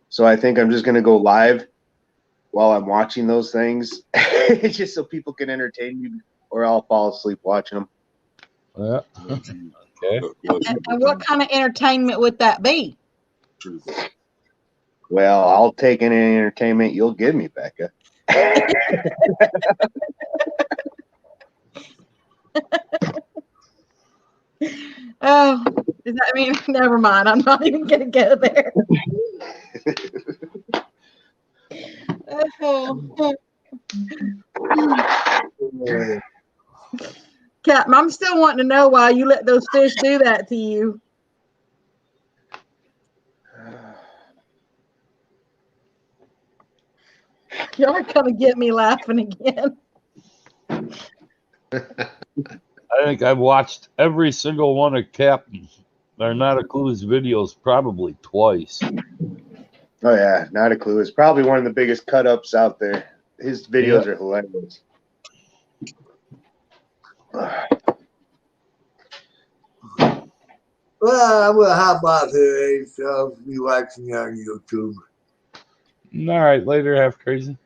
So I think I'm just going to go live while I'm watching those things, just so people can entertain me, or I'll fall asleep watching them. Yeah. Okay. And what kind of entertainment would that be? Well, I'll take any entertainment you'll give me, Becca. Oh, does that mean? Never mind. I'm not even going to go there. Oh. Captain, I'm still wanting to know why you let those fish do that to you. Y'all gonna get me laughing again. I think I've watched every single one of Captain. They're not a clue's videos probably twice. Oh yeah, not a clue. It's probably one of the biggest cut ups out there. His videos are hilarious. Well, I'm gonna hop out here, Ace. I'll be watching you on YouTube. All right, later, half crazy.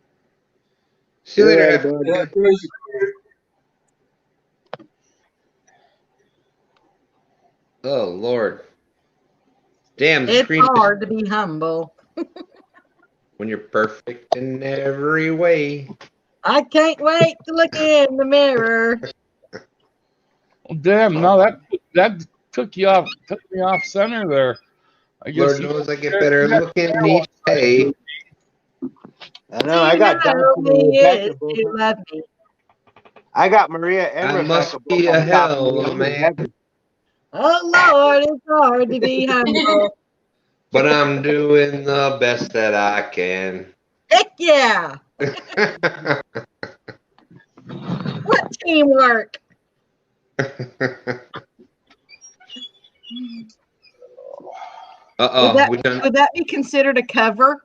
See you later. Yeah, F. Oh Lord. Damn, the It's screen hard to be humble. when you're perfect in every way. I can't wait to look in the mirror. Oh, damn, no, that took me off center there. I guess Lord knows I get better looking each day. I know. I got Dawson and Rebecca both You love me. I got Maria and I Rebecca must both be on a top hell of me. of a I'm man. in heaven. Oh Lord, it's hard to be humble. But I'm doing the best that I can. Heck yeah! What teamwork? Uh-oh, Would that be considered a cover?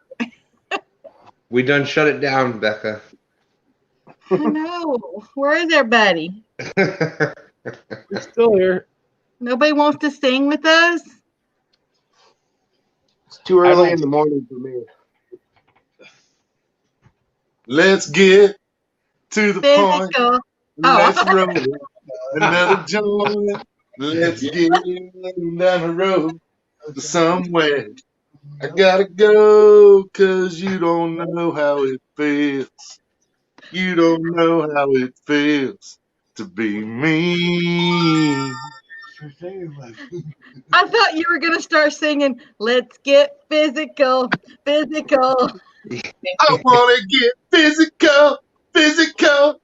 we done shut it down, Becca. I know. Where is everybody? We're still here. Nobody wants to sing with us? It's too early in the morning for me. Let's get to the point. Physical. Let's Oh, roll it. Another joint. Let's get down the road to somewhere. I gotta go, 'cause you don't know how it feels. You don't know how it feels to be me. I thought you were gonna start singing. Let's get physical, physical. I wanna get physical, physical.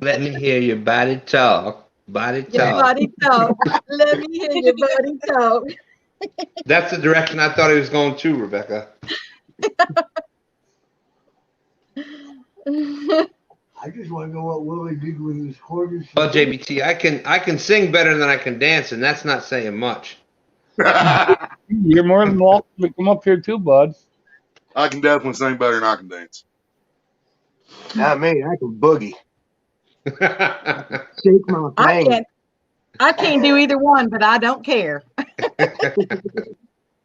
Let me hear your body talk. Body Your talk. body talk. Let me hear your body talk. That's the direction I thought he was going to, Rebecca. I just want to know what Willie did with his quarters. Well, JBT, I can sing better than I can dance, and that's not saying much. You're more than welcome to come up here too, bud. I can definitely sing better than I can dance. Not me. I can boogie. Shake my thing. I can't do either one, but I don't care.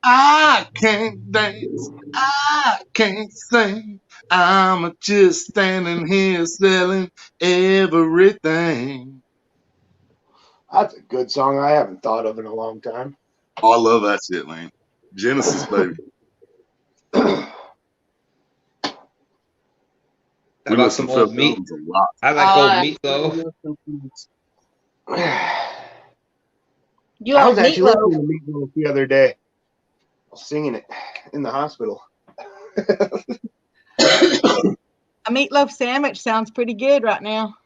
I can't dance. I can't sing. I'm just standing here selling everything. That's a good song I haven't thought of in a long time. Oh, I love that shit, man. Genesis, baby. How about some old meat? I like old meatloaf. You I like was actually meatloaf? listening to Meatloaf the other day. I was singing it in the hospital. A meatloaf sandwich sounds pretty good right now.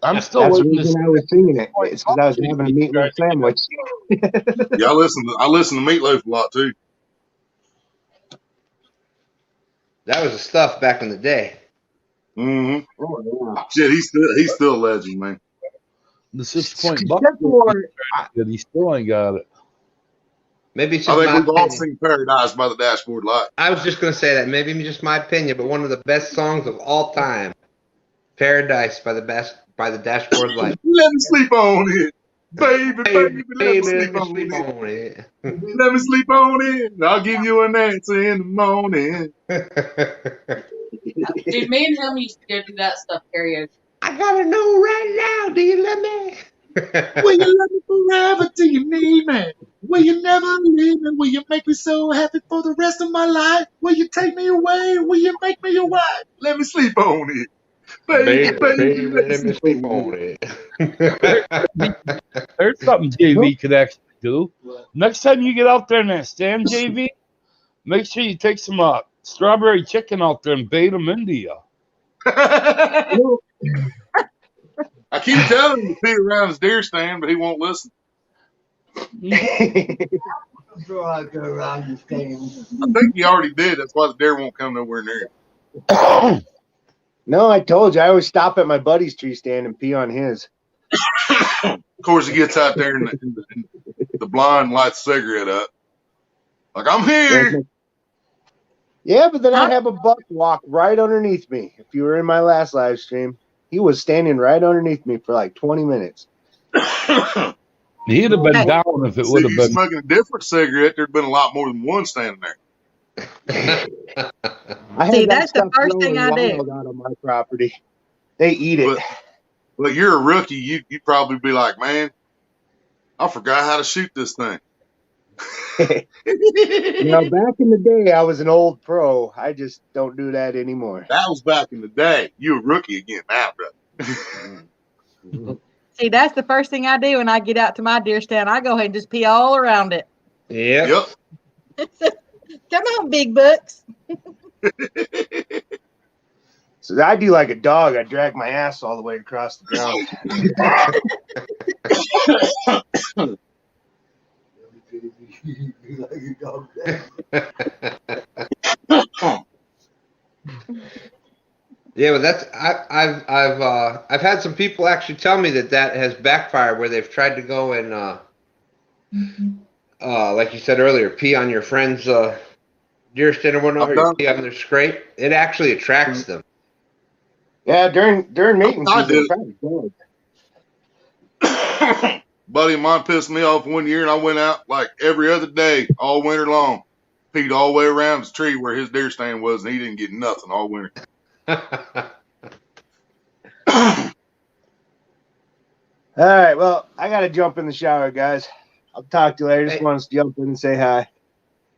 I'm still That's the waiting to reason I was singing it. It's because I was having a meatloaf sandwich. Yeah, I listen to Meatloaf a lot too. That was the stuff back in the day. Mm-hmm. Oh, yeah. Shit, he's still a legend, man. the 6-point buck. Except for, He still ain't got it. Maybe it's I just think my we've all opinion. seen Paradise by the Dashboard Light. I was just going to say that. Maybe just my opinion, but one of the best songs of all time, Paradise by the Dashboard Light. Let me sleep on it. Baby, let me Baby, sleep let on me sleep it. on it. Let me sleep on it. I'll give you an answer in the morning. Dude, me and him used to go do that stuff karaoke. I gotta know right now. Do you love me? Will you love me forever till you need me? Will you never leave me? Will you make me so happy for the rest of my life? Will you take me away? Will you make me your wife? Let me sleep on it. Baby, let me sleep on it. There's something JV could actually do. Next time you get out there in that stand, JV, make sure you take some strawberry chicken out there and bait them into you. I keep telling him to pee around his deer stand, but he won't listen. Throw out there around the stand. I think he already did. That's why the deer won't come nowhere near him. No, I told you. I always stop at my buddy's tree stand and pee on his. Of course, he gets out there in the blind, lights a cigarette up. Like, I'm here. Yeah, but then I'd have a buck walk right underneath me. If you were in my last live stream, he was standing right underneath me for like 20 minutes. He'd have been down if it would have been. Smoking a different cigarette, there'd been a lot more than one standing there. See, that's the first thing I do. Out on my property, they eat it. But you're a rookie. You'd probably be like, man, I forgot how to shoot this thing. You know, back in the day, I was an old pro. I just don't do that anymore. That was back in the day. You're a rookie again now, brother. See, that's the first thing I do when I get out to my deer stand. I go ahead and just pee all around it. Yep. Come on, big bucks. So I do like a dog. I drag my ass all the way across the ground. Yeah, but that's I've had some people actually tell me that has backfired where they've tried to go and like you said earlier, pee on your friend's deer stand or whatnot, or pee on their scrape. It actually attracts them. Yeah, during meetings, I did. Buddy of mine pissed me off one year, and I went out like every other day all winter long. peed all the way around his tree where his deer stand was, and he didn't get nothing all winter. All right, well, I got to jump in the shower, guys. I'll talk to you later. Just Hey. wanted to jump in and say hi.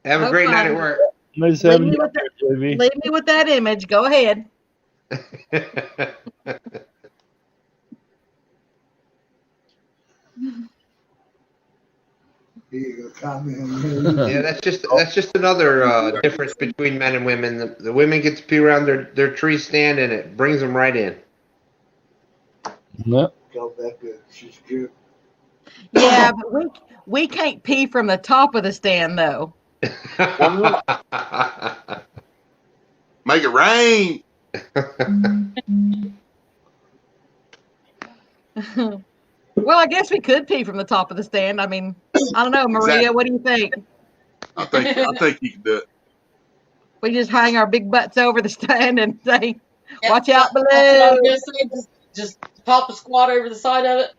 Have a great Okay. night at work. Nice Leave having me you with up there, JV. Leave me with that image. Go ahead. Yeah, that's just another difference between men and women. The women get to pee around their tree stand, and it brings them right in. Yep. Yeah, but we can't pee from the top of the stand though. Make it rain. Well, I guess we could pee from the top of the stand. I mean, I don't know, Maria. Exactly. What do you think? I think you can do it. We just hang our big butts over the stand and say, Yeah, "Watch out that's what I below." was gonna say. Just pop a squat over the side of it.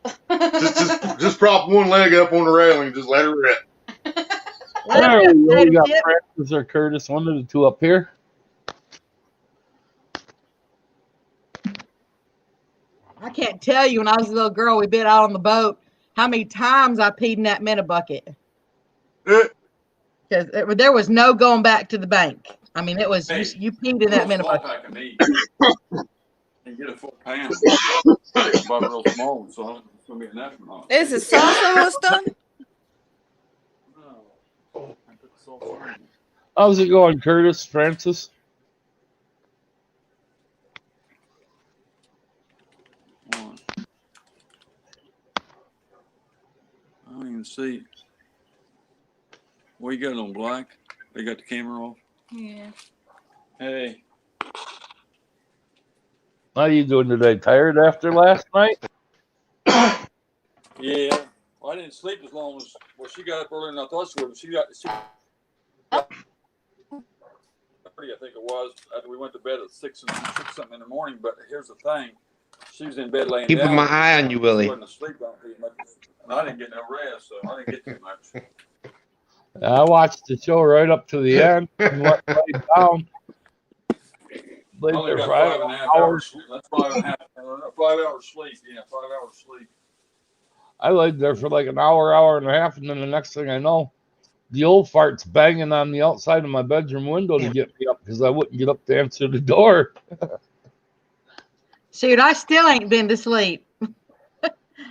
Just prop one leg up on the railing and just let it rip. There we go. We got Yep. Francis or Curtis, one of the two up here. I can't tell you when I was a little girl, we been out on the boat, how many times I peed in that minute bucket. Eh, Because there was no going back to the bank. I mean, it was you peed in that minute bucket. I can eat. And get a full pan. But real small, so it's gonna be enough or not. Is the sauce almost done? No. I put the salt on it. How's it going, Curtis, Francis? One. I don't even see. What you got on black? They got the camera off. Yeah. Hey. How you doing today? Tired after last night? Yeah. Well, I didn't sleep as long as she got up earlier than I thought she would. She 30, I think it was, after we went to bed at 6 something in the morning. But here's the thing. She was in bed laying Keeping down. my eye on you, Willie. She wasn't asleep on pretty much. And I didn't get no rest, so I didn't get too much. I watched the show right up to the end and went right down. I Laid only there got for 5.5 hours. hours. Sleep. That's 5.5. 5 hours sleep. Yeah, 5 hours sleep. I laid there for like an hour and a half, and then the next thing I know, the old fart's banging on the outside of my bedroom window to get me up because I wouldn't get up to answer the door. Shoot, I still ain't been to sleep.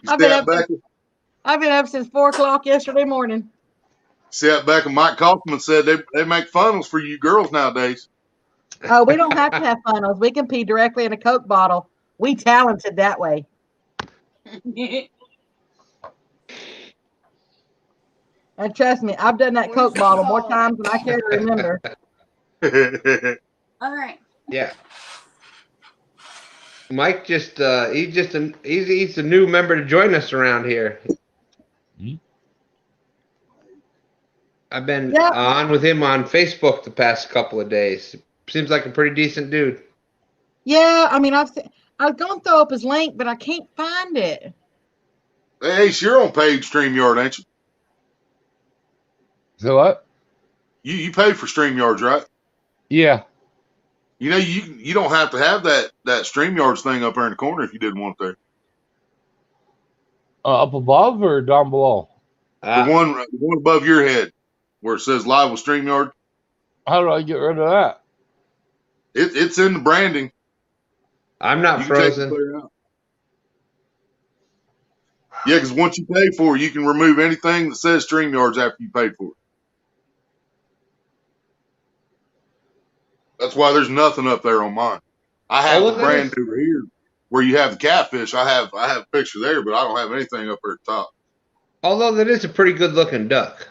I've been up since 4 o'clock yesterday morning. Sat back and Mike Kaufman said they make funnels for you girls nowadays. Oh, we don't have to have funnels. We can pee directly in a Coke bottle. We talented that way. And trust me, I've done that Coke bottle more times than I care to remember. All right. Yeah. Mike just he's a new member to join us around here. I've been on with him on Facebook the past couple of days. Seems like a pretty decent dude. Yeah, I mean, I've gone throw up his link, but I can't find it. Hey, Ace, you're on paid StreamYard, ain't you? So what? You paid for StreamYards, right? Yeah. You know, you don't have to have that StreamYards thing up there in the corner if you didn't want it there. Up above or down below? The one above your head where it says live with StreamYard. How do I get rid of that? It's in the branding. I'm not You can take frozen. it clear out. Yeah, because once you pay for it, you can remove anything that says StreamYards after you paid for it. That's why there's nothing up there on mine. I have the brand over here where you have the catfish. I have a picture there, but I don't have anything up there at the top. Although that is a pretty good looking duck.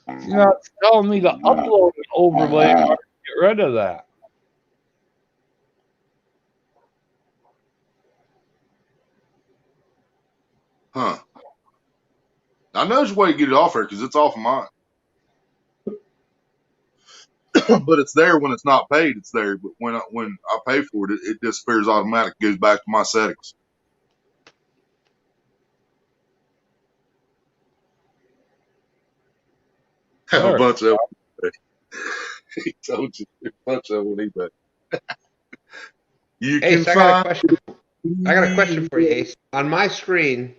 You know, it's telling me to upload an overlay. How to get rid of that? Huh. I know there's a way to get it off there because it's off of mine. But it's there when it's not paid. It's there, but when I pay for it, it disappears automatically. Goes back to my settings. Have All a right. bunch of them. He told you a bunch of them on eBay. You Ace, can I got a find. question. I got a question for you, Ace. On my screen,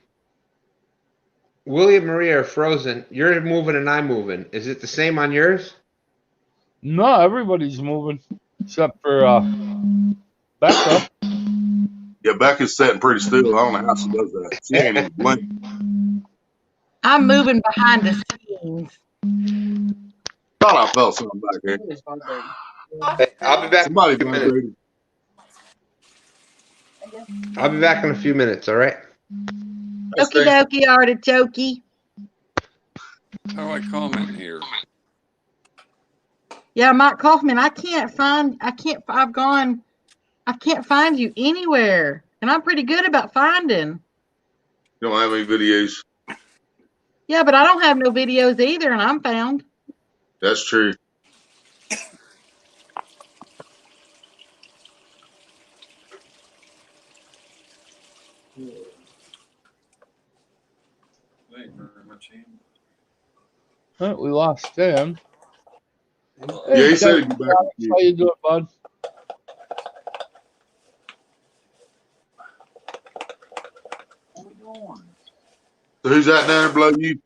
Willie and Maria are frozen. You're moving and I'm moving. Is it the same on yours? No, everybody's moving except for Becca. Yeah, Becca's sitting pretty still. I don't know how she does that. She ain't even blink. I'm moving behind the scenes. Thought I felt something back there. Hey, I'll be back. Somebody In a few minutes. vibrated. I'll be back in a few minutes. All right. Okie dokie, artichoke. How do I comment here? Yeah, Mike Kaufman, I can't find you anywhere. And I'm pretty good about finding. You don't have any videos. Yeah, but I don't have no videos either, and I'm found. That's true. Ain't very much in. Huh, we lost Stan. Yeah, he said Kevin, he'd be back. how you doing, bud? So who's that down there below you?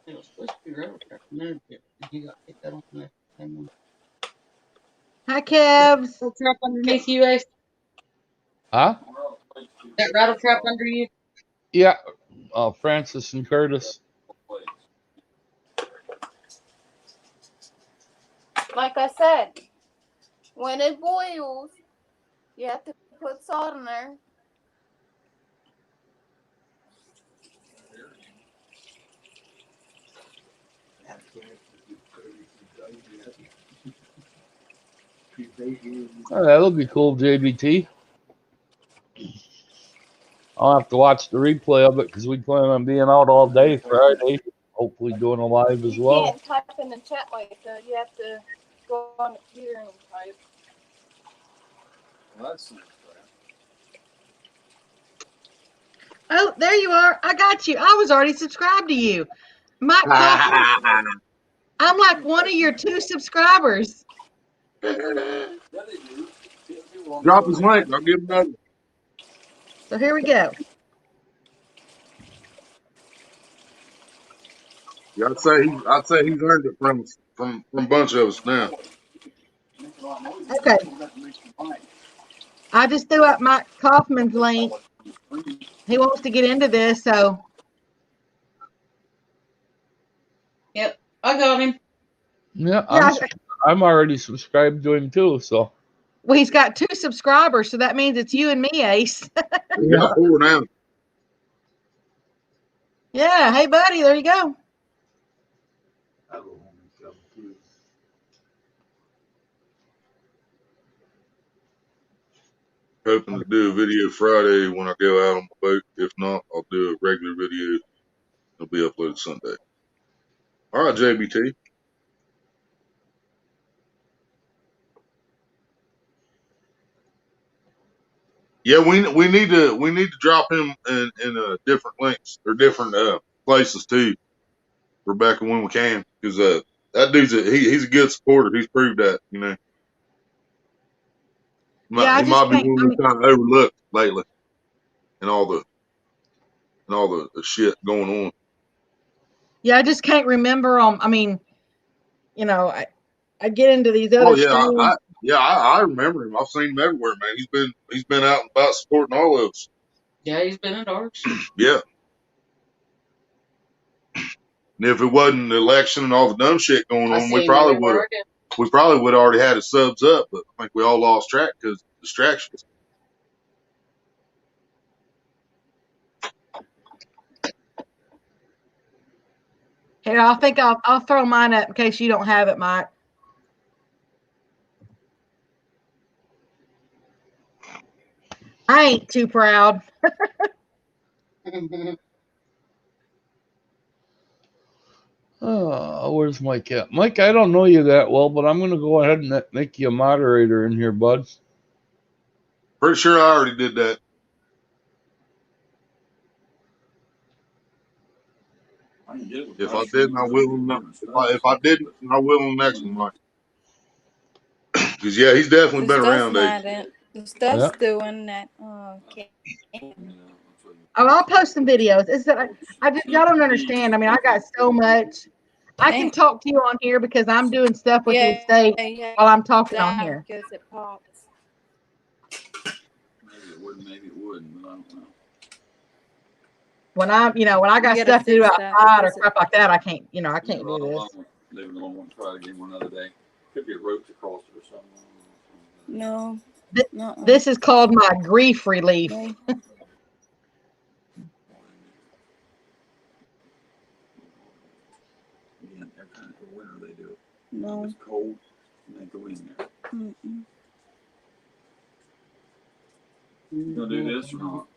It was supposed to be railroad track. No, he got kicked out on the same one. Hi, Kevs. Rattle trap underneath you, Ace? Huh? That rattle trap under you? Yeah, Francis and Curtis. Like I said, when it boils, you have to put salt in there. Oh, that'll be cool, JBT. I'll have to watch the replay of it because we plan on being out all day Friday. Hopefully doing a live as You well. can't type in the chat like that. You have to go on the computer and type. Well, that's Oh, there you are. I got you. I was already subscribed to you. Mike Kaufman, I'm like one of your 2 subscribers. Drop his link. I'll give him another. So here we go. Yeah, I'd say he's earned it from a bunch of us now. Okay. I just threw up Mike Kaufman's link. He wants to get into this, so. Yep, I got him. Yeah, Yeah. I'm already subscribed to him too. So. Well, he's got 2 subscribers, so that means it's you and me, Ace. We got 4 now. Yeah. Hey, buddy. There you go. Hoping to do a video Friday when I go out on my boat. If not, I'll do a regular video. It'll be uploaded Sunday. All right, JBT. Yeah, we need to drop him in different links or different places too, Rebecca, when we can, because that dude's he's a good supporter. He's proved that, you know. Yeah, He might be one that's kind of overlooked lately, and all the shit going on. Yeah, I just can't remember them. I mean, you know, I get into these other streams. I remember him. I've seen him everywhere, man. He's been out and about supporting all of us. Yeah, he's been at ours. Yeah. And if it wasn't the election and all the dumb shit going on, we probably would have already had his subs up, but I think we all lost track because of distractions. Here, I think I'll throw mine up in case you don't have it, Mike. I ain't too proud. Oh, where's Mike at? Mike, I don't know you that well, but I'm going to go ahead and make you a moderator in here, bud. Pretty sure I already did that. I can get it with If I mushrooms. didn't, I will. If I didn't, I will on the next one, Mike. Because yeah, he's definitely The been stuff's around, not Ace. in. The stuff's Yeah. doing that. Okay. Oh, I'll post some videos. It's that y'all don't understand. I mean, I got so much. I can talk to you on here because I'm doing stuff with the estate while I'm talking on here. Because it pops. Maybe it wouldn't, maybe it wouldn't, but I don't know. When I got You gotta stuff to do fix that outside or because crap like that, I can't do this. Leave it alone. Try it again one other day. Could be a rope across it or something. No. This is called my grief relief. No. Again, every time for winter they do it. No. It's cold and they go in there. Mm-mm. You gonna do this or not?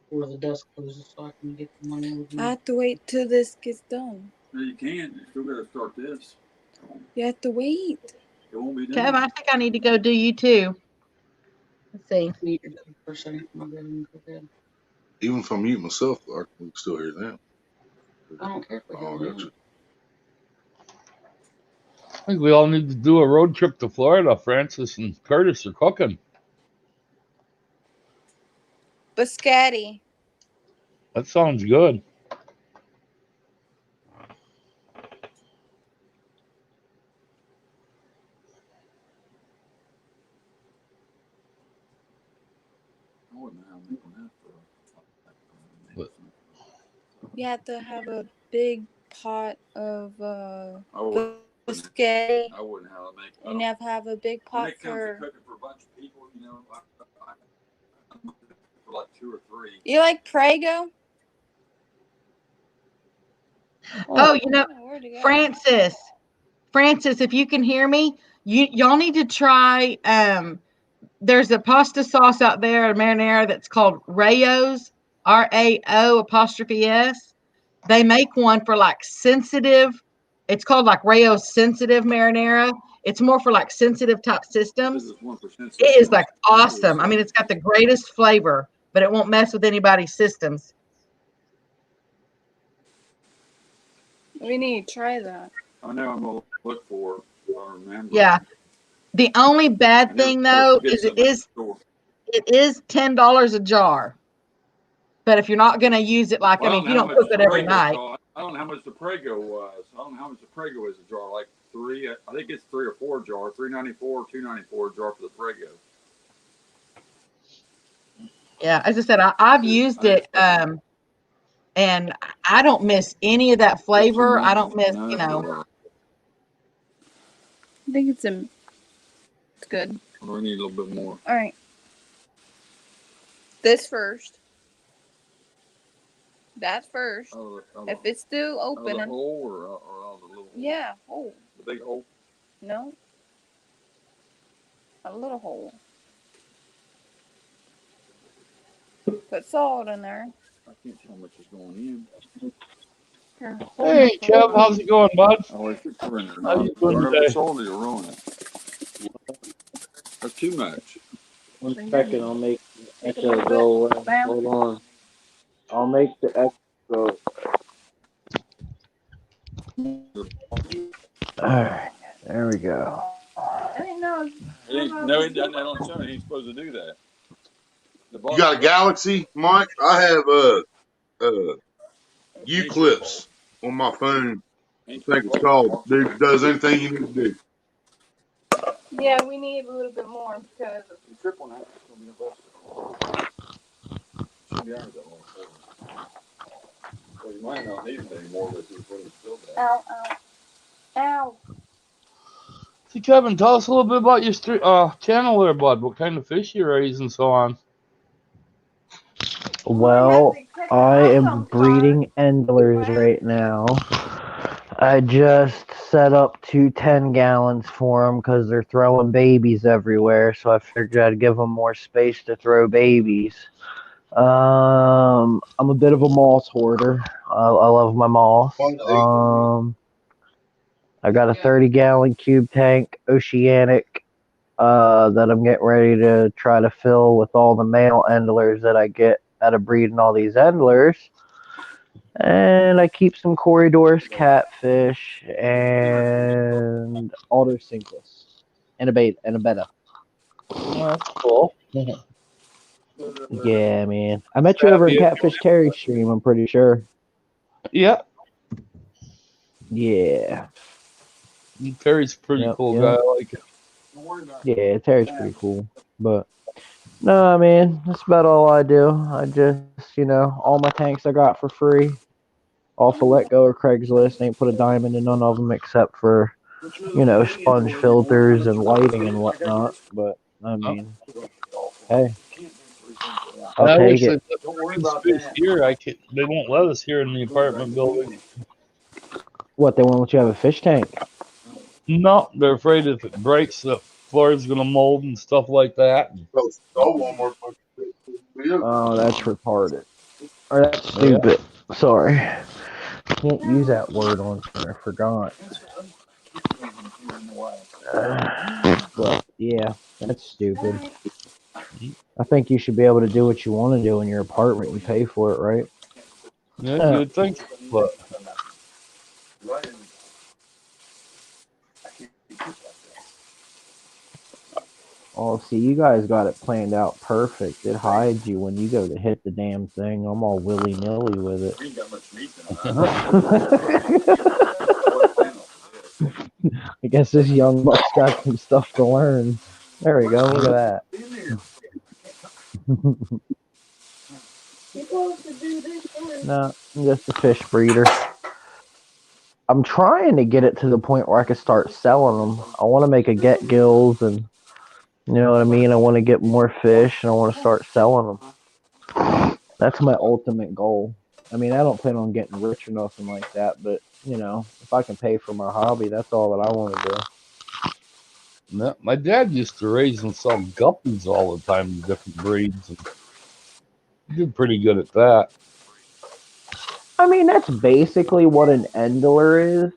Before the dust closes so I can get the money. I have to wait till this gets done. No, you can't. You still gotta start this. You have to wait. It won't be done. Kev, I think I need to go do you too. Let's see. Even if I mute myself, I can still hear them. I don't care if I Oh, hear gotcha. them. I think we all need to do a road trip to Florida. Francis and Curtis are cooking. Biscotti. That sounds good. I wouldn't know how to make one But You have to have a big pot of I wouldn't. biscotti. I wouldn't know how to make it. And you have to have a big When pot it comes to for. cooking for a bunch of people, you know, I'm for like 2 or 3. You like Prego? Oh, Where'd it go? Francis, if you can hear me, y'all need to try. There's a pasta sauce out there, a marinara that's called Rao's, RAO''S. They make one for like sensitive. It's called like Rao's sensitive marinara. It's more for like sensitive type systems. It is like awesome. I mean, it's got the greatest flavor, but it won't mess with anybody's systems. We need to try that. I know I'm gonna look for it. If I remember. Yeah. The only bad thing though is it is $10 a jar. But if you're not going to use it, like, Well, I mean, if you don't cook it every night. I don't know how much the Prego was. I don't know how much the Prego is a jar. Like 3, I think it's 3 or 4 jar. $3.94, $2.94 a jar for the Prego. Yeah, as I said, I've used it, and I don't miss any of that flavor. I don't miss, I think it's good. We need a little bit more. All right. This first. That first. If it's still open. The hole or the little? Yeah, hole. The big hole? No. A little hole. Put salt in there. I can't tell how much is going in. Here. Hey, Kev, how's it going, bud? Oh, it's a printer. How you doing Burn up today? the salt or you ruin it. That's too much. 1 second, I'll make the echo go away. Hold on. I'll make the echo go. Alright, there we go. I didn't know. No, he doesn't. On his own. He ain't supposed to do that. You got a Galaxy, Mike? I have U-Clips on my phone. I think it's called. It does anything you need to do. Yeah, we need a little bit more because The trip on that is going to be the best. Should be out of that long. Well, you might not need it anymore, but you put it still there. ow. Ow. See, Kevin, tell us a little bit about your channel there, bud. What kind of fish you raise and so on. Well, I am breeding endlers right now. I just set up 2 10-gallons for them because they're throwing babies everywhere, so I figured I'd give them more space to throw babies. I'm a bit of a moss hoarder. I love my moss. I got a 30-gallon cube tank, Oceanic, that I'm getting ready to try to fill with all the male endlers that I get out of breeding all these endlers. And I keep some corridors, catfish, and alder cinclus, and a betta. Oh, that's cool. Yeah, man. I met you over at Catfish Terry stream, I'm pretty sure. Yeah. Yeah. Terry's a pretty cool guy. I like it. Yeah, Terry's pretty cool. But no, man, that's about all I do. I just, all my tanks I got for free off of Let Go or Craigslist. Ain't put a diamond in none of them except for, sponge filters and lighting and whatnot. But I mean, hey, I'll I take wish it. they let space here. They won't let us here in the apartment building. What, they won't let you have a fish tank? No, they're afraid if it breaks, the floor is going to mold and stuff like that. Oh, that's retarded. Or that's stupid. Sorry. Can't use that word on here. I forgot. But yeah, that's stupid. I think you should be able to do what you want to do in your apartment. You pay for it, right? Yeah, you would think, but oh, see, you guys got it planned out perfect. It hides you when you go to hit the damn thing. I'm all willy-nilly with it. I guess this young buck's got some stuff to learn. There we go. Look at that. No, I'm just a fish breeder. I'm trying to get it to the point where I can start selling them. I want to make a get gills, and you know what I mean. I want to get more fish, and I want to start selling them. That's my ultimate goal. I mean, I don't plan on getting rich or nothing like that, but if I can pay for my hobby, that's all that I want to do. no, my dad used to raise and sell guppies all the time, different breeds. And he did pretty good at that. I mean, that's basically what an endler is.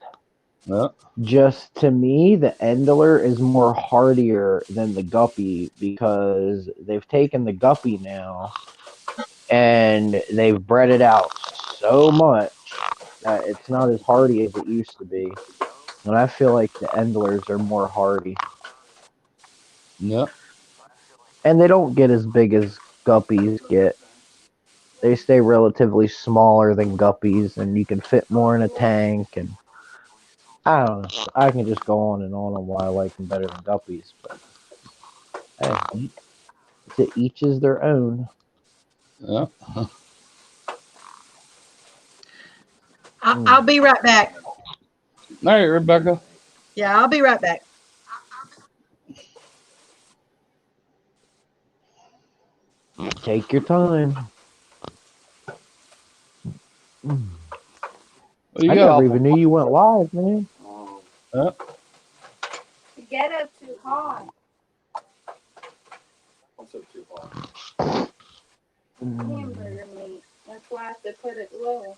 Yeah. Just to me, the endler is more hardier than the guppy because they've taken the guppy now and they've bred it out so much that it's not as hardy as it used to be. And I feel like the endlers are more hardy. Yeah. And they don't get as big as guppies get. They stay relatively smaller than guppies, and you can fit more in a tank. And I don't know. I can just go on why I like them better than guppies. But hey, to each is their own. Yeah. I'll be right back. All right, Rebecca. Yeah, I'll be right back. Take your time. I never even knew you went live, man. The ghetto's too hot. What's up too hot? Hamburger meat. That's why I have to put it low.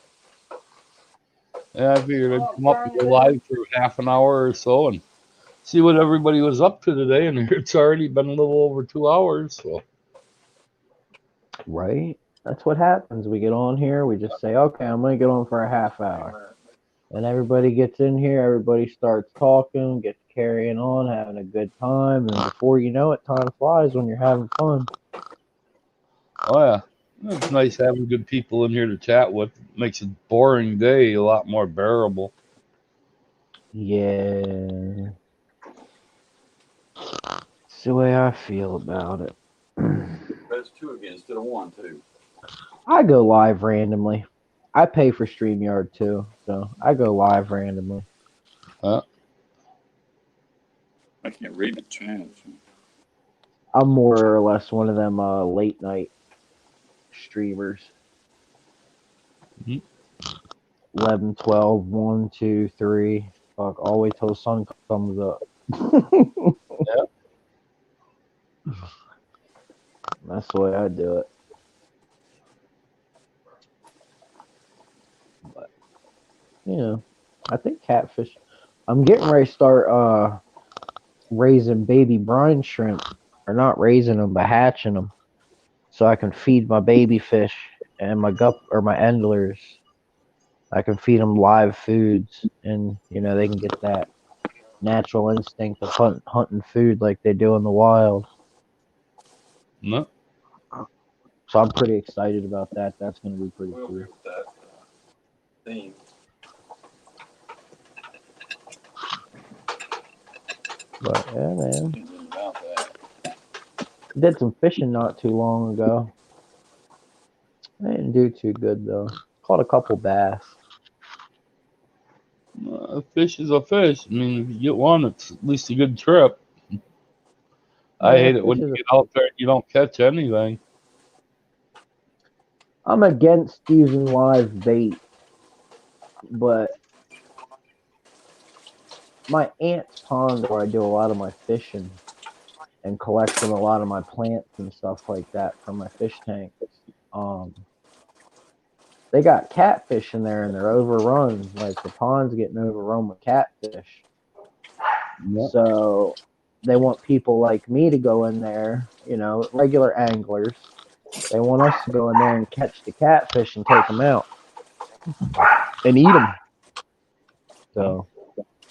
Yeah, I figured I'd come up and go live for half an hour or so and see what everybody was up to today. And it's already been a little over 2 hours. So. Right? That's what happens. We get on here, we just say, okay, I'm going to get on for a half hour. And everybody gets in here, everybody starts talking, gets carrying on, having a good time. And before you know it, time flies when you're having fun. Oh, yeah. It's nice having good people in here to chat with. It makes a boring day a lot more bearable. Yeah. It's the way I feel about it. Best two again instead of one, too. I go live randomly. I pay for StreamYard too, so I go live randomly. I can't read the channels. I'm more or less one of them late night streamers. 11, 12, 1, 2, 3. Fuck, all wait till the sun comes up. Yeah. That's the way I do it. But, I think catfish. I'm getting ready to start raising baby brine shrimp, or not raising them, but hatching them, so I can feed my baby fish and my my endlers. I can feed them live foods, and they can get that natural instinct of hunting food like they do in the wild. No. So I'm pretty excited about that. That's going to be pretty We'll cool. agree with that theme. But yeah, man. Something about that. Did some fishing not too long ago. I didn't do too good though. Caught a couple bass. A fish is a fish. I mean, if you get one, it's at least a good trip. I hate it when you get out there and you don't catch anything. I'm against using live bait, but my aunt's pond, where I do a lot of my fishing and collecting a lot of my plants and stuff like that from my fish tanks, they got catfish in there and they're overrun. Like the pond's getting overrun with catfish. Yep. So they want people like me to go in there, regular anglers. They want us to go in there and catch the catfish and take them out and eat them. So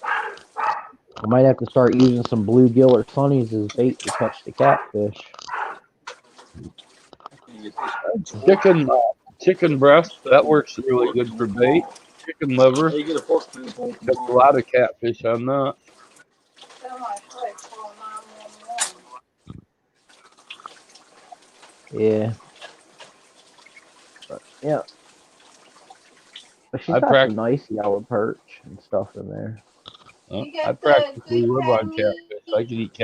I might have to start using some bluegill or sunnies as bait to catch the catfish. Chicken breast, that works really good for bait. Chicken liver, Hey, you get a fork spoon for me. catch a lot of catfish on that. Yeah. But, yeah. But she's I got practice- some nice yellow perch and stuff in there. I practically live on catfish. I can eat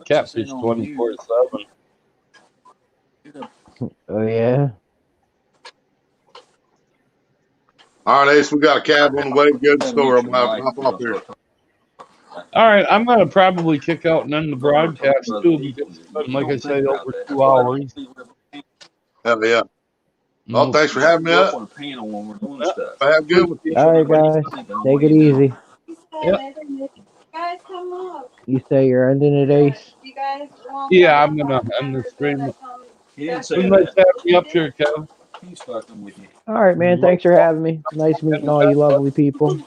catfish 24/7. Oh, yeah? All right, Ace, we got a cab on the way to go to the store. I'm going to hop off here. All right, I'm going to probably kick out and end the broadcast too because it's been, like I say, over 2 hours. Hell yeah. Well, thanks for having me up. Have good with you. All right, guys. Take it easy. Yep. Guys, come up. You say you're ending it, Ace? You guys want Yeah, I'm going to end the stream. It's nice to have you up here, Kevin. He's fucking with you. All right, man. Thanks for having me. Nice meeting all you lovely people.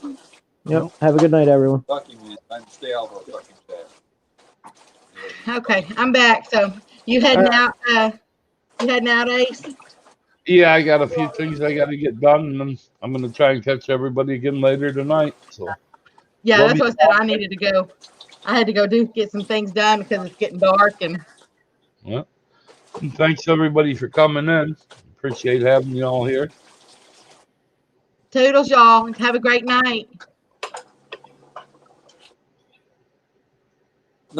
Yep. Have a good night, everyone. Fucking man. I'm stay out of a fucking chat. Okay, I'm back. So you heading out? You heading out, Ace? Yeah, I got a few things I got to get done, and then I'm going to try and catch everybody again later tonight. So Yeah, that's what I said. I needed to go. I had to go get some things done because it's getting dark. And yeah. And thanks everybody for coming in. Appreciate having you all here. toodles, y'all. Have a great night.